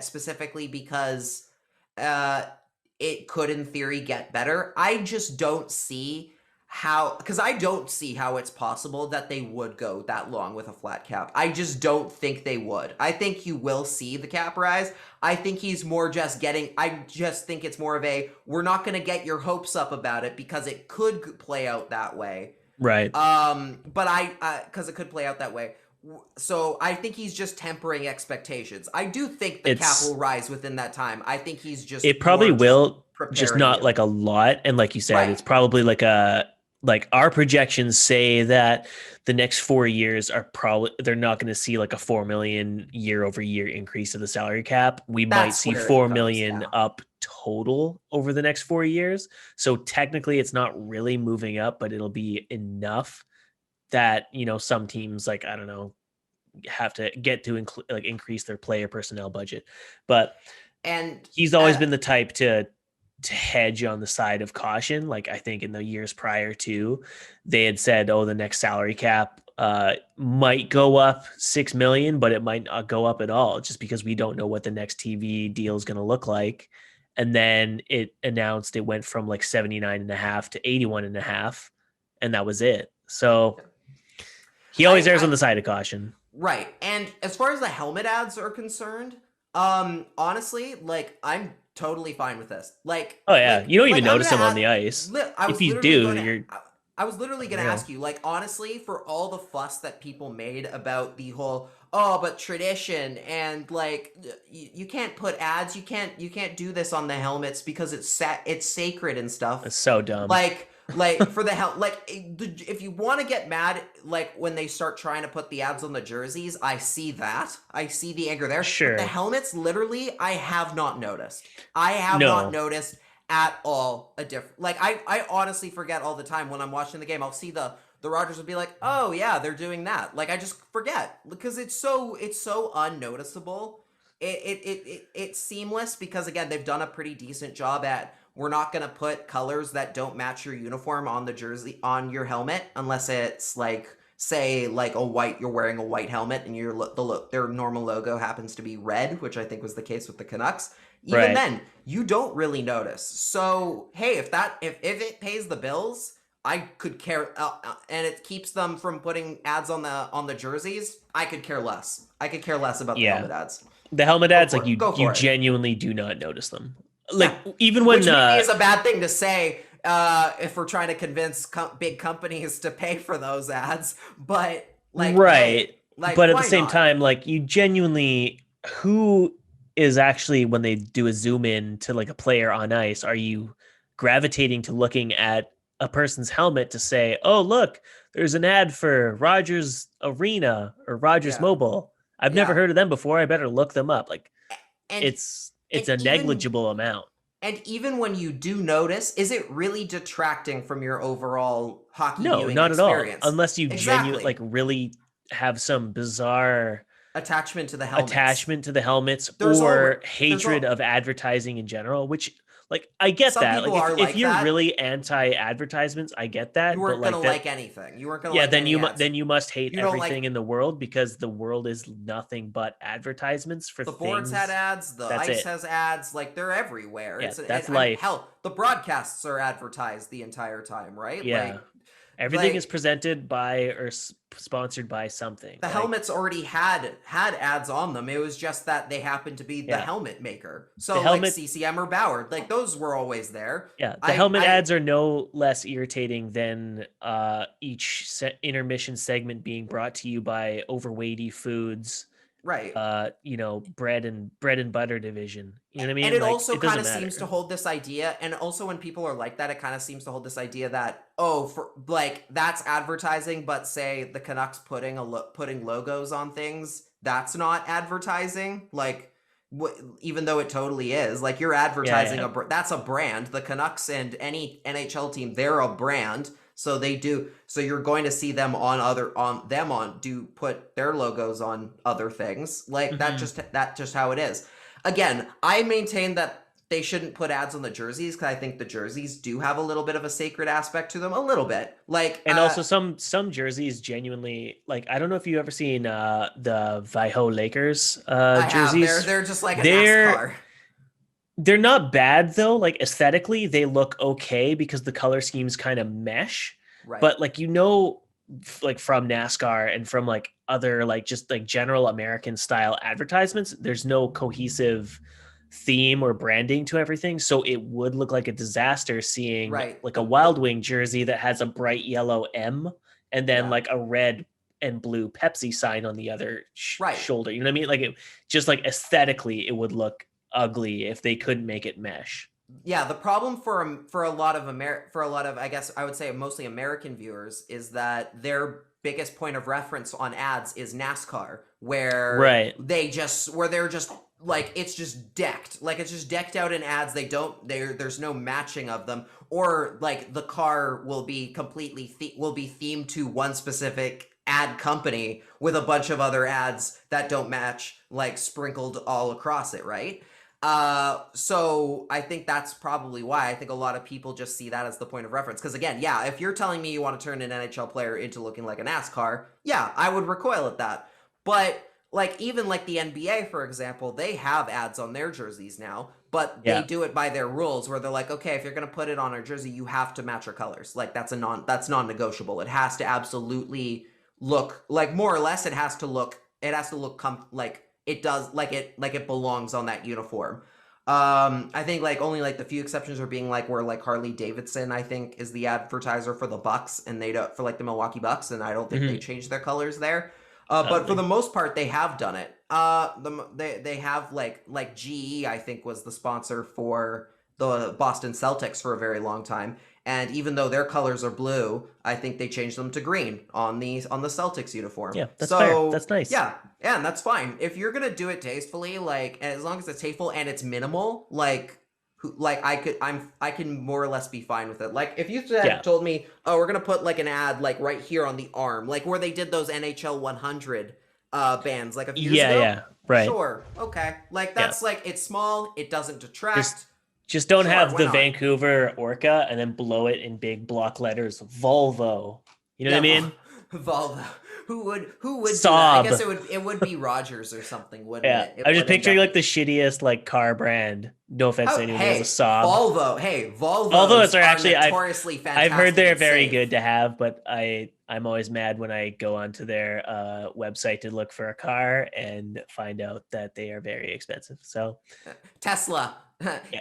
specifically because it could in theory get better. I just don't see how it's possible that they would go that long with a flat cap. I just don't think they would. I think you will see the cap rise. I think he's more I just think it's more of we're not going to get your hopes up about it because it could play out that way. Right. But because it could play out that way. So I think he's just tempering expectations. I do think the cap will rise within that time. I think he's just it probably will, just not like a lot. And like you said, it's probably like our projections say that the next 4 years they're not going to see like a 4 million year over year increase to the salary cap. We might see 4 million up total over the next 4 years. So technically it's not really moving up, but it'll be enough that, some teams like, I don't know, have to get to like increase their player personnel budget. But And he's always been the type to hedge on the side of caution. Like I think in the years prior to, they had said, oh, the next salary cap might go up 6 million, but it might not go up at all, just because we don't know what the next TV deal is going to look like. And then it announced it went from like 79.5 to 81.5, and that was it. So he always errs on the side of caution. Right. And as far as the helmet ads are concerned, honestly, like I'm totally fine with this. Like, oh yeah, like, you don't like, even notice him on the ice. If you do, you're. I was literally going to ask you, like, honestly, for all the fuss that people made about the whole, oh, but tradition and like you can't put ads, you can't do this on the helmets because it's sacred and stuff. It's so dumb. Like for the like if you want to get mad, like when they start trying to put the ads on the jerseys, I see the anger there. Sure. But the helmets, literally, I have not noticed. Not noticed at all a different. Like I honestly forget all the time when I'm watching the game. I'll see the Rogers will be like, oh yeah, they're doing that. Like I just forget because it's so unnoticeable. It's seamless because again they've done a pretty decent job at. We're not going to put colors that don't match your uniform on the jersey, on your helmet, unless it's like, say, like you're wearing a white helmet and their normal logo happens to be red, which I think was the case with the Canucks. Even then, you don't really notice. So, hey, if it pays the bills, I could care, and it keeps them from putting ads on the jerseys, I could care less. I could care less about the helmet ads. The helmet ads, like you genuinely do not notice them. Like even when which maybe is a bad thing to say if we're trying to convince big companies to pay for those ads, but like but at the same time, like you genuinely, who is actually, when they do a zoom in to like a player on ice, are you gravitating to looking at a person's helmet to say, oh look, there's an ad for Rogers Arena or Rogers Mobile, I've never heard of them before, I better look them up. Like it's a negligible amount. And even when you do notice, is it really detracting from your overall hockey viewing experience? No, not at all. Unless you genuinely, like, really have some bizarre attachment to the helmets, or hatred of advertising in general, which, like, I get that. Like, if you're really anti-advertisements, I get that. You weren't going to like anything. You weren't going to like any ads. Then you must hate everything in the world, because the world is nothing but advertisements for things. The boards had ads. The ice has ads. Like, they're everywhere. Yeah, that's life. Hell, the broadcasts are advertised the entire time, right? Yeah. Like, everything is presented by or sponsored by something. The helmets already had ads on them. It was just that they happened to be the helmet maker. So like CCM or Bauer, like those were always there. Yeah, the helmet ads are no less irritating than each intermission segment being brought to you by Overweighty Foods. Right. Bread and butter division. You know what I mean? And it also kind of seems to hold this idea, and also when people are like that, it kind of seems to hold this idea that, that's advertising, but say the Canucks putting logos on things, that's not advertising. Like, even though it totally is. Like, you're advertising that's a brand. The Canucks and any NHL team, they're a brand. So they do. So you're going to see them put their logos on other things. Like that's just how it is. Again, I maintain that they shouldn't put ads on the jerseys, because I think the jerseys do have a little bit of a sacred aspect to them, a little bit. Like, and also some jerseys genuinely, like, I don't know if you've ever seen the Vaiho Lakers jerseys. They're just like a NASCAR. They're not bad though. Like, aesthetically, they look okay because the color schemes kind of mesh. Right. But like, like from NASCAR and from like other like just like general American style advertisements, there's no cohesive theme or branding to everything. So it would look like a disaster seeing like a Wild Wing jersey that has a bright yellow M and then like a red and blue Pepsi sign on the other shoulder. You know what I mean? Like, it just like aesthetically, it would look ugly if they couldn't make it mesh. Yeah, the problem for a lot of I guess I would say mostly American viewers is that their biggest point of reference on ads is NASCAR, where they're just like, it's just decked, like it's just decked out in ads. There's no matching of them, or like the car will be completely themed to one specific ad company with a bunch of other ads that don't match, like sprinkled all across it, right? So I think that's probably why I think a lot of people just see that as the point of reference. Because again, yeah, if you're telling me you want to turn an NHL player into looking like a NASCAR, yeah, I would recoil at that. But like even like the NBA, for example, they have ads on their jerseys now, but they do it by their rules where they're like, okay, if you're gonna put it on our jersey, you have to match our colors. Like that's non-negotiable. It has to absolutely look like more or less it has to look like it does like it belongs on that uniform. I think like only like the few exceptions are being like where like Harley Davidson I think is the advertiser for the Bucks and they don't for like the Milwaukee Bucks and I don't think they changed their colors there. But for the most part they have done it. They have like GE I think was the sponsor for the Boston Celtics for a very long time. And even though their colors are blue, I think they changed them to green on the Celtics uniform. Yeah, that's fair. That's nice. Yeah, and that's fine. If you're gonna do it tastefully, like as long as it's tasteful and it's minimal, like I can more or less be fine with it. Like if you had told me, oh, we're gonna put like an ad like right here on the arm, like where they did those NHL 100 bands like a few years ago. Yeah, right. Sure, okay. Like that's like it's small, it doesn't detract. Just don't have the Vancouver Orca and then blow it in big block letters Volvo. You know what I mean? Volvo. Who would Saab. Do that? I guess it would be Rogers or something, wouldn't it? I'm just picturing like the shittiest like car brand. No offense to anyone who has a Saab. Volvo. Hey, Volvos are actually notoriously fantastic. I've heard they're very good to have, but I'm always mad when I go onto their website to look for a car and find out that they are very expensive. So Tesla.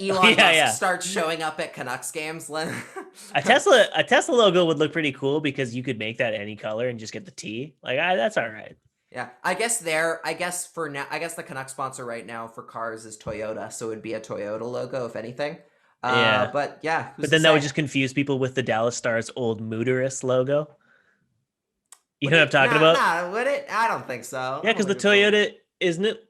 Elon Musk starts showing up at Canucks games. a Tesla logo would look pretty cool because you could make that any color and just get the T. Like that's all right. Yeah, I guess the Canucks sponsor right now for cars is Toyota, so it would be a Toyota logo if anything. But yeah, but then that would just confuse people with the Dallas Stars old Mooterist logo. You know what I'm talking about? Nah, would it? I don't think so. Yeah, because the Toyota isn't it?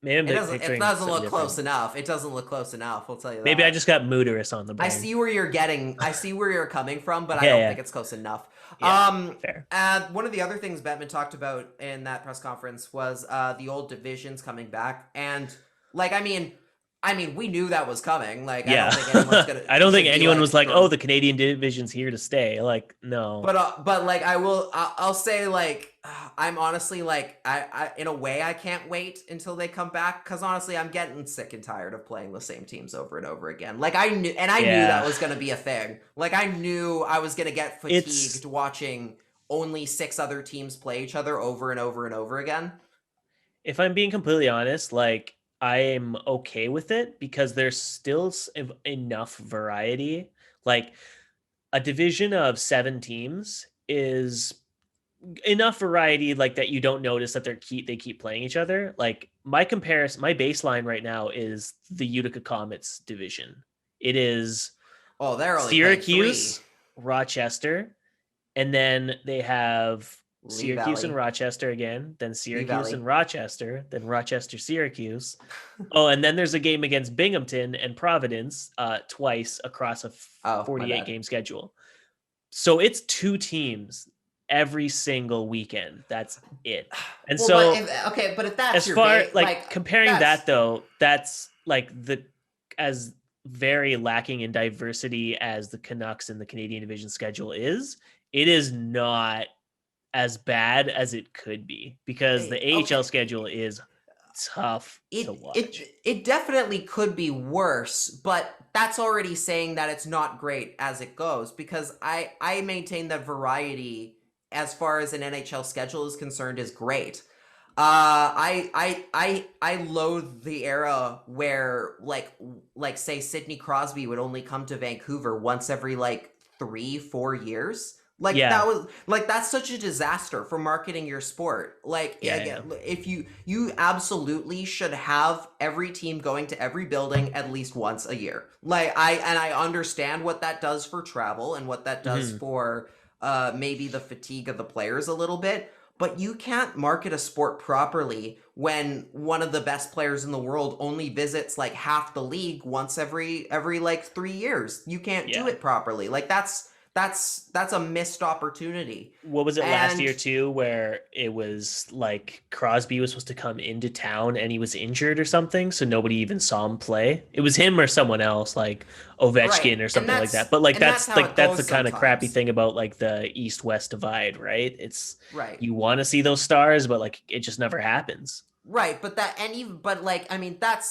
Maybe it doesn't look close enough. It doesn't look close enough. I'll tell you that. Maybe I just got Mooterist on the brain. I see where you're coming from, but I don't think it's close enough. Yeah, fair. One of the other things Bettman talked about in that press conference was the old divisions coming back, and like I mean, we knew that was coming. Like, I don't think anyone was like, "Oh, the Canadian division's here to stay." Like, no. But like, I'll say like, I'm honestly like, I in a way I can't wait until they come back because honestly, I'm getting sick and tired of playing the same teams over and over again. Like I knew that was gonna be a thing. Like I knew I was gonna get fatigued watching only 6 other teams play each other over and over and over again. If I'm being completely honest, like. I'm okay with it because there's still enough variety. Like a division of 7 teams is enough variety, like that you don't notice that they keep playing each other. Like my baseline right now is the Utica Comets division. It is they're only Syracuse, Rochester, and then they have Syracuse and Rochester again, then Syracuse and Rochester, then Rochester, Syracuse. And then there's a game against Binghamton and Providence twice across a 48 game schedule. So it's 2 teams every single weekend. That's it. And but if that's as far like comparing that though, that's like as very lacking in diversity as the Canucks and the Canadian division schedule is, it is not as bad as it could be because the AHL schedule is tough to watch. It definitely could be worse, but that's already saying that it's not great as it goes because I maintain that variety as far as an NHL schedule is concerned is great. I loathe the era where like say Sidney Crosby would only come to Vancouver once every like 3-4 years. That was like that's such a disaster for marketing your sport. Like if you absolutely should have every team going to every building at least once a year. Like I understand what that does for travel and what that does for maybe the fatigue of the players a little bit, but you can't market a sport properly when one of the best players in the world only visits like half the league once every like 3 years. You can't do it properly. Like that's that's a missed opportunity. What was it last year And too, where it was like Crosby was supposed to come into town and he was injured or something, so nobody even saw him play. It was him or someone else, like right, Ovechkin or something like that. But like and that's how it that's the goes kind of crappy sometimes. thing about like the East-West divide, right? It's Right. you want to see those stars, but like it just never happens. Right, but that and even but like I mean that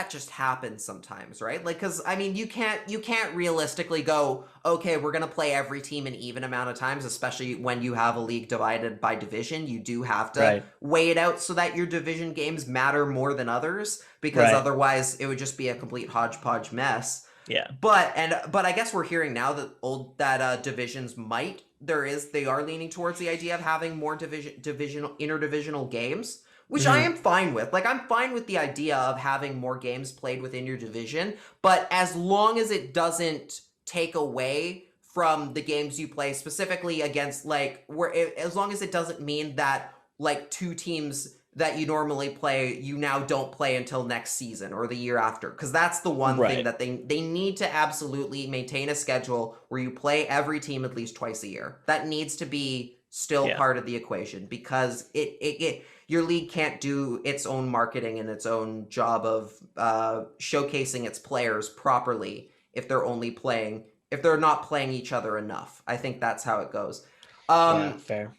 just happens sometimes, right? Like cuz I mean you can't realistically go, okay, we're going to play every team an even amount of times, especially when you have a league divided by division. You do have to Right. weigh it out so that your division games matter more than others because Right. otherwise it would just be a complete hodgepodge mess. Yeah. But I guess we're hearing now that divisions might they are leaning towards the idea of having more divisional interdivisional games, which I Mhm. am fine with. Like I'm fine with the idea of having more games played within your division, but as long as it doesn't take away from the games you play specifically against as long as it doesn't mean that like two teams that you normally play you now don't play until next season or the year after, because that's the one thing Right. that they need to absolutely maintain a schedule where you play every team at least twice a year. That needs to be still Yeah. part of the equation because it your league can't do its own marketing and its own job of showcasing its players properly if they're not playing each other enough. I think that's how it goes. Yeah, um fair.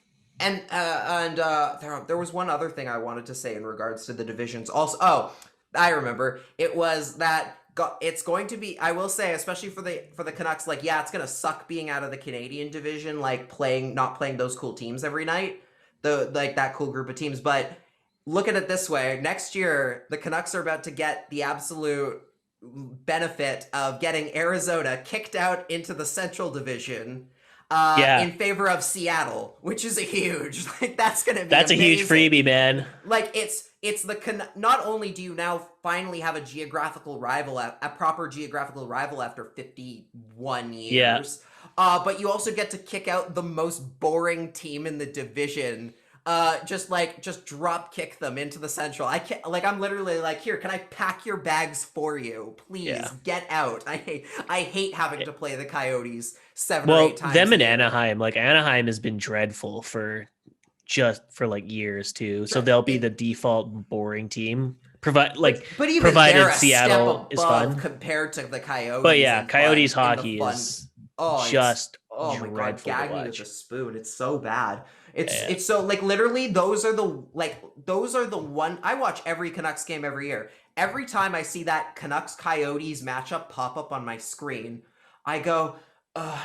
there was one other thing I wanted to say in regards to the divisions. Also, oh, I remember it was that it's going to be. I will say, especially for the Canucks, like yeah, it's gonna suck being out of the Canadian division, like not playing those cool teams every night, the like that cool group of teams. But look at it this way: next year, the Canucks are about to get the absolute benefit of getting Arizona kicked out into the Central Division Yeah. in favor of Seattle, which is a huge like that's gonna be That's a huge amazing. freebie, man. Like it's not only do you now finally have a geographical rival, a proper geographical rival after 51 Yeah. years, but you also get to kick out the most boring team in the division. Just drop kick them into the Central. I can't, like I'm literally like, here, can I pack your bags for you, please? Yeah. Get out. I hate having to play the Coyotes 7 or 8 Well, times them a in year. Anaheim, like Anaheim has been dreadful for like years too. So Sure, they'll be the default boring team. but even they're Provided a step Seattle is above fun. compared to the But Coyotes yeah, in fun Coyotes in the hockey fun. is Oh, it's just oh my god, dreadful to gag me with a watch. spoon. It's so bad. It's Yeah. it's so like literally those are the one I watch every Canucks game every year. Every time I see that Canucks Coyotes matchup pop up on my screen, I go,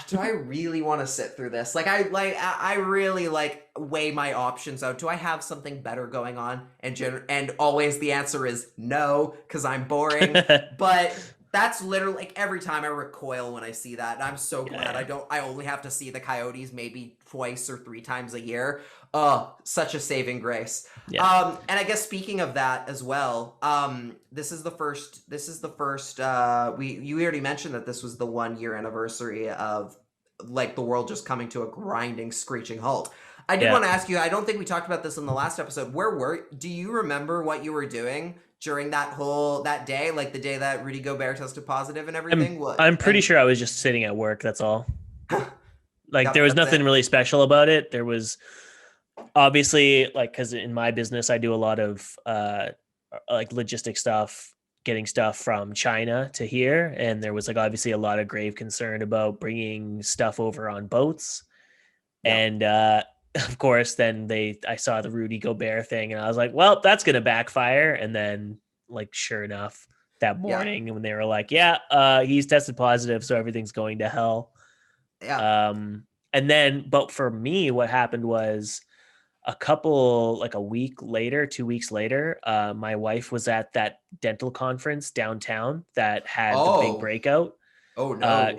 do I really want to sit through this? I really like weigh my options out. Do I have something better going on? And always the answer is no, because I'm boring. But that's literally like every time I recoil when I see that. And I'm so glad Yeah. I only have to see the Coyotes maybe twice or three times a year. Oh, such a saving grace. Yeah. And I guess speaking of that as well, this is the first you already mentioned that this was the 1 year anniversary of like the world just coming to a grinding, screeching halt. I did Yeah. want to ask you, I don't think we talked about this in the last episode. Do you remember what you were doing during that day, like the day that Rudy Gobert tested positive and everything? I'm pretty sure I was just sitting at work, that's all. Like there Yep, was that's nothing it. really special about it. There was obviously like because in my business I do a lot of like logistic stuff, getting stuff from China to here, and there was like obviously a lot of grave concern about bringing stuff over on boats. Yeah. And of course then I saw the Rudy Gobert thing and I was like, well, that's gonna backfire. And then like sure enough, that Yeah. morning when they were like, yeah, he's tested positive, so everything's going to hell. Yeah. And then but for me what happened was a week later, 2 weeks later, my wife was at that dental conference downtown that had the big Oh. breakout. Oh no.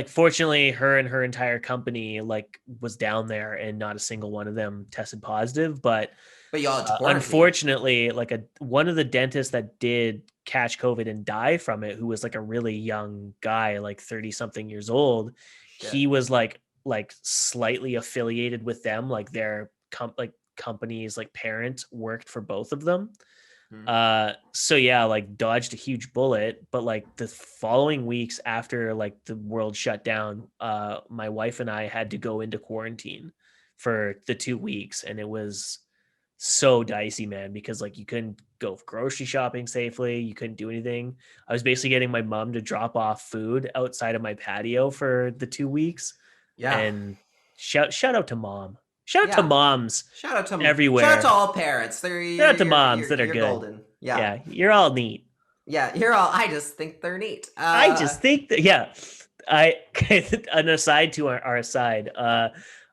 Fortunately, her and her entire company like was down there, and not a single one of them tested positive. But But y'all had to quarantine. unfortunately, like one of the dentists that did catch COVID and die from it, who was like a really young guy, like 30 something years old, Shit. he was like slightly affiliated with them, like their company's like parent worked for both of them. So yeah, like dodged a huge bullet, but like the following weeks after like the world shut down, my wife and I had to go into quarantine for the 2 weeks, and it was so dicey, man, because like you couldn't go grocery shopping safely, you couldn't do anything. I was basically getting my mom to drop off food outside of my patio for the 2 weeks, Yeah. and shout out to mom, shout out to Yeah. moms Shout out to everywhere, all parents. They're shout out to moms that are you're good. golden. Yeah. Yeah, you're all neat. Yeah, you're all I just think they're neat. I just think that, yeah, I an aside to our aside.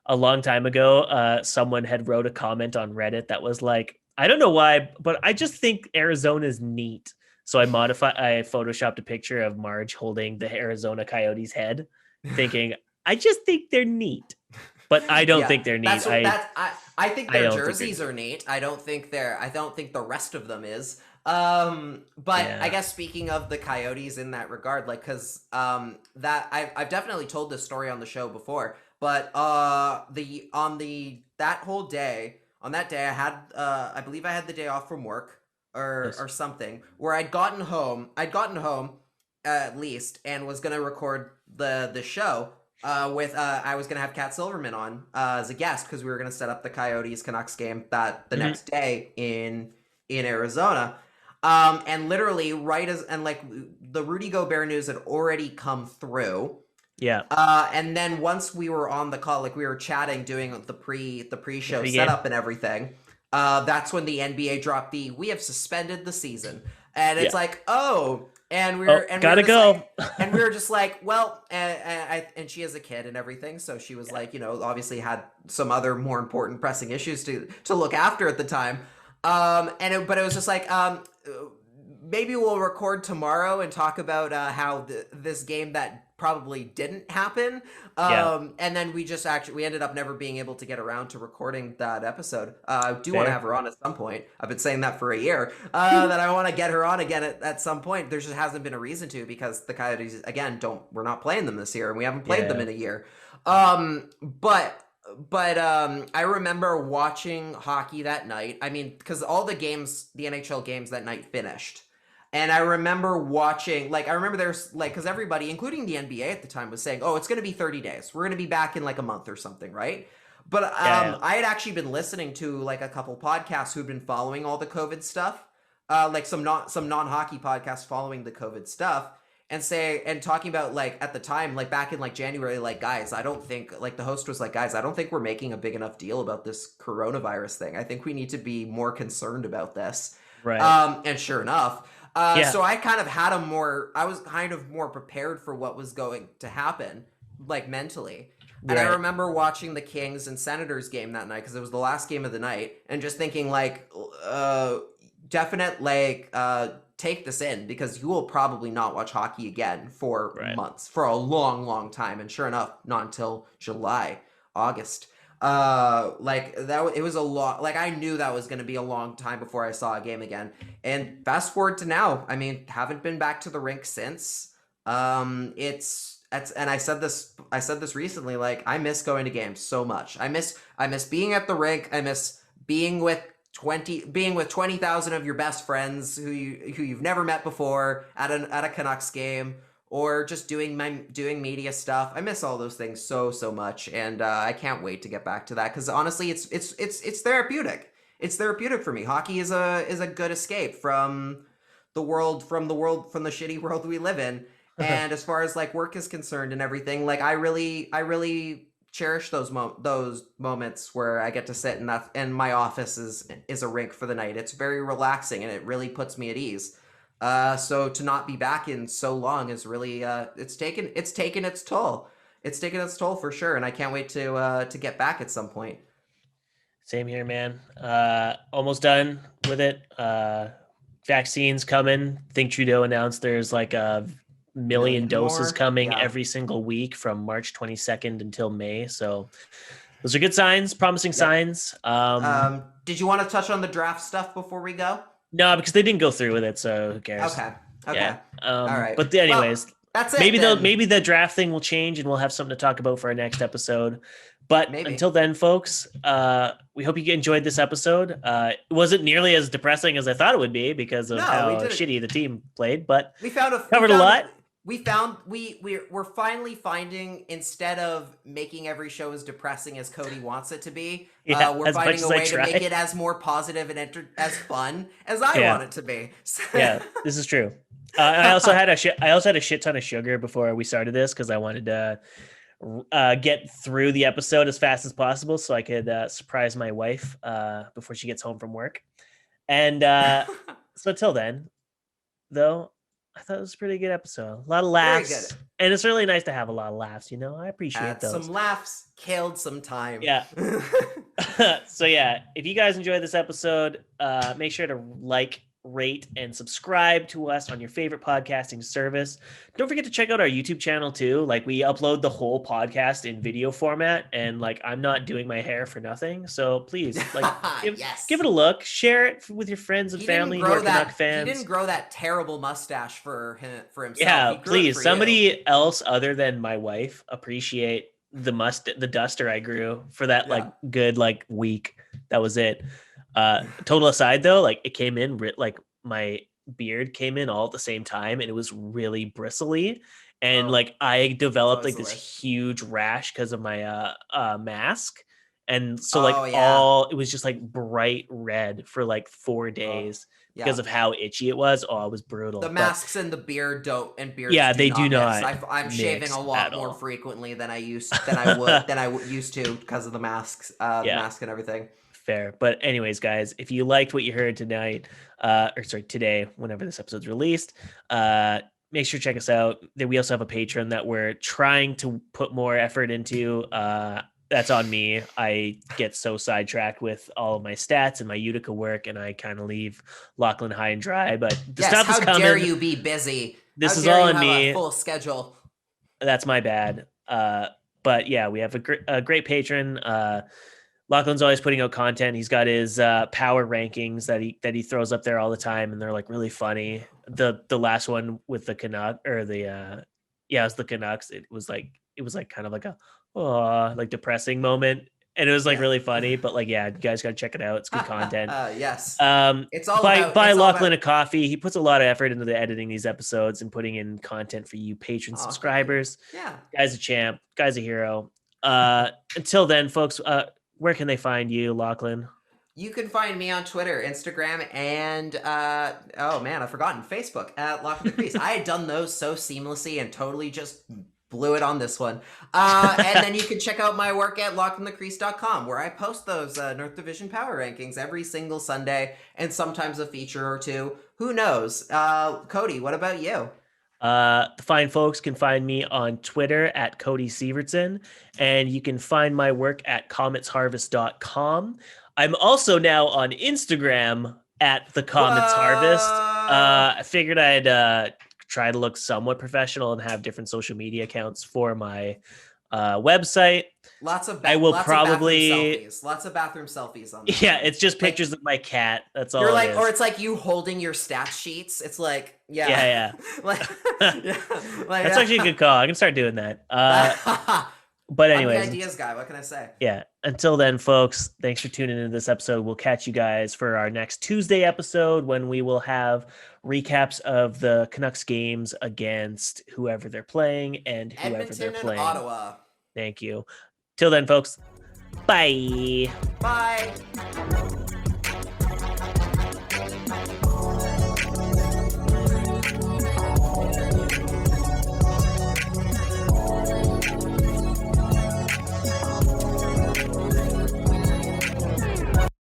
A long time ago, someone had wrote a comment on Reddit that was like, I don't know why, but I just think Arizona's neat. So I photoshopped a picture of Marge holding the Arizona Coyotes head, thinking, I just think they're neat. But I don't think they're neat. I think their don't think jerseys are neat. I don't think the rest of them is. But Yeah. I guess speaking of the Coyotes in that regard, like, cause that I've definitely told this story on the show before. But that whole day, on that day, I had I believe I had the day off from work or something, where I'd gotten home at least, and was gonna record the show. With I was gonna have Kat Silverman on as a guest, because we were gonna set up the Coyotes Canucks game the next day in Arizona. And literally the Rudy Gobert news had already come through. Yeah. And then once we were on the call, like we were chatting, doing the pre-show setup and everything, that's when the NBA dropped we have suspended the season. And it's like, oh, and gotta go. And we were just like, well, and she has a kid and everything, so she was like, obviously had some other more important pressing issues to look after at the time. But it was just like, maybe we'll record tomorrow and talk about how this game that probably didn't happen. And then we ended up never being able to get around to recording that episode. I do want to have her on at some point. I've been saying that for a year, that I want to get her on again at some point. There just hasn't been a reason to, because the Coyotes, again, we're not playing them this year, and we haven't played them in a year. But I remember watching hockey that night. I mean, because all the NHL games that night finished. And I remember watching, there's, because everybody, including the NBA at the time, was saying, oh, it's going to be 30 days. We're going to be back in, a month or something, right? But I had actually been listening to, a couple podcasts who'd been following all the COVID stuff, some non-hockey podcasts following the COVID stuff, and talking about, at the time, back in, January, guys, I don't think, the host was like, guys, I don't think we're making a big enough deal about this coronavirus thing. I think we need to be more concerned about this. Right. And sure enough... So I kind of had I was kind of more prepared for what was going to happen, mentally. And I remember watching the Kings and Senators game that night, because it was the last game of the night, and just thinking, take this in, because you will probably not watch hockey again for months, for a long, long time. And sure enough, not until July, August. It was a lot. I knew that was going to be a long time before I saw a game again. And fast forward to now, I mean, haven't been back to the rink since. And I said this recently, I miss going to games so much. I miss being at the rink. I miss being with 20,000 of your best friends who you've never met before at a Canucks game, or just doing media stuff. I miss all those things so much, and I can't wait to get back to that, because honestly, it's therapeutic. It's therapeutic for me. Hockey is a good escape from the shitty world we live in. And as far as work is concerned and everything, I really cherish those moments where I get to sit and my office is a rink for the night. It's very relaxing, and it really puts me at ease. So to not be back in so long is really it's taken its toll. It's taken its toll for sure, and I can't wait to get back at some point. Same here, man. Almost done with it. Vaccines coming. I think Trudeau announced there's a million doses coming every single week from March 22nd until May. So those are good signs, promising signs. Did you want to touch on the draft stuff before we go? No, because they didn't go through with it, so who cares? Okay. Yeah. All right. But anyways, That's it. Maybe the draft thing will change and we'll have something to talk about for our next episode. But until then, folks, we hope you enjoyed this episode. It wasn't nearly as depressing as I thought it would be because of how shitty the team played, but we covered a lot. We're finally finding, instead of making every show as depressing as Cody wants it to be, we're finding a way to make it as more positive and as fun as I want it to be. Yeah, this is true. I also had a shit ton of sugar before we started this because I wanted to get through the episode as fast as possible so I could surprise my wife before she gets home from work. And so until then, though, I thought it was a pretty good episode. A lot of laughs. And it's really nice to have a lot of laughs, I appreciate those. Some laughs killed some time. Yeah. So yeah, if you guys enjoyed this episode, make sure to like, rate, and subscribe to us on your favorite podcasting service. Don't forget to check out our YouTube channel too. Like, we upload the whole podcast in video format, and like, I'm not doing my hair for nothing. So please, like, give it a look. Share it with your friends and family who are Canuck fans. He didn't grow that terrible mustache for himself. Yeah, please, somebody else other than my wife appreciate the duster I grew for that good week. That was it. Total aside though, like, it came in like my beard came in all at the same time and it was really bristly, and like I developed like this huge rash because of my mask, and so it was just like bright red for like 4 days because of how itchy it was. Oh, it was brutal. The masks and the beard beards they do not. I'm shaving a lot more frequently than I used to because of the masks, mask and everything. Fair. But anyways, guys, if you liked what you heard tonight, today, whenever this episode's released, make sure to check us out. We also have a Patreon that we're trying to put more effort into. That's on me. I get so sidetracked with all of my stats and my Utica work, and I kind of leave Lachlan high and dry. But the stuff is coming. How dare you be busy? This is all on me. A full schedule. That's my bad. But yeah, we have a great patron. Lachlan's always putting out content. He's got his power rankings that he throws up there all the time, and they're like really funny. The last one with the Canucks, or it was the Canucks. It was like kind of like a depressing moment, and it was like really funny. But like, yeah, you guys gotta check it out. It's good content. Yes. It's all buy Lachlan a coffee. He puts a lot of effort into the editing these episodes and putting in content for you patron subscribers. Yeah, guy's a champ. Guy's a hero. Until then, folks. Where can they find you, Lachlan? You can find me on Twitter, Instagram, and I've forgotten, Facebook at Lach and Crease. I had done those so seamlessly and totally just blew it on this one. And then you can check out my work at lochandthecrease.com, where I post those North Division power rankings every single Sunday, and sometimes a feature or two. Who knows? Cody, what about you? The fine folks can find me on Twitter at Cody Sievertson, and you can find my work at cometsharvest.com. I'm also now on Instagram at the Comets Harvest. I figured I'd try to look somewhat professional and have different social media accounts for my website. Lots of bathroom selfies on there. Yeah, it's just pictures of my cat. That's all. Or it's like you holding your stat sheets. It's like yeah. That's actually a good call. I can start doing that. But anyways, I'm the ideas guy. What can I say? Yeah. Until then, folks, thanks for tuning into this episode. We'll catch you guys for our next Tuesday episode, when we will have recaps of the Canucks games against whoever they're playing and whoever Edmonton they're playing. And Ottawa. Thank you. Till then, folks. Bye. Bye.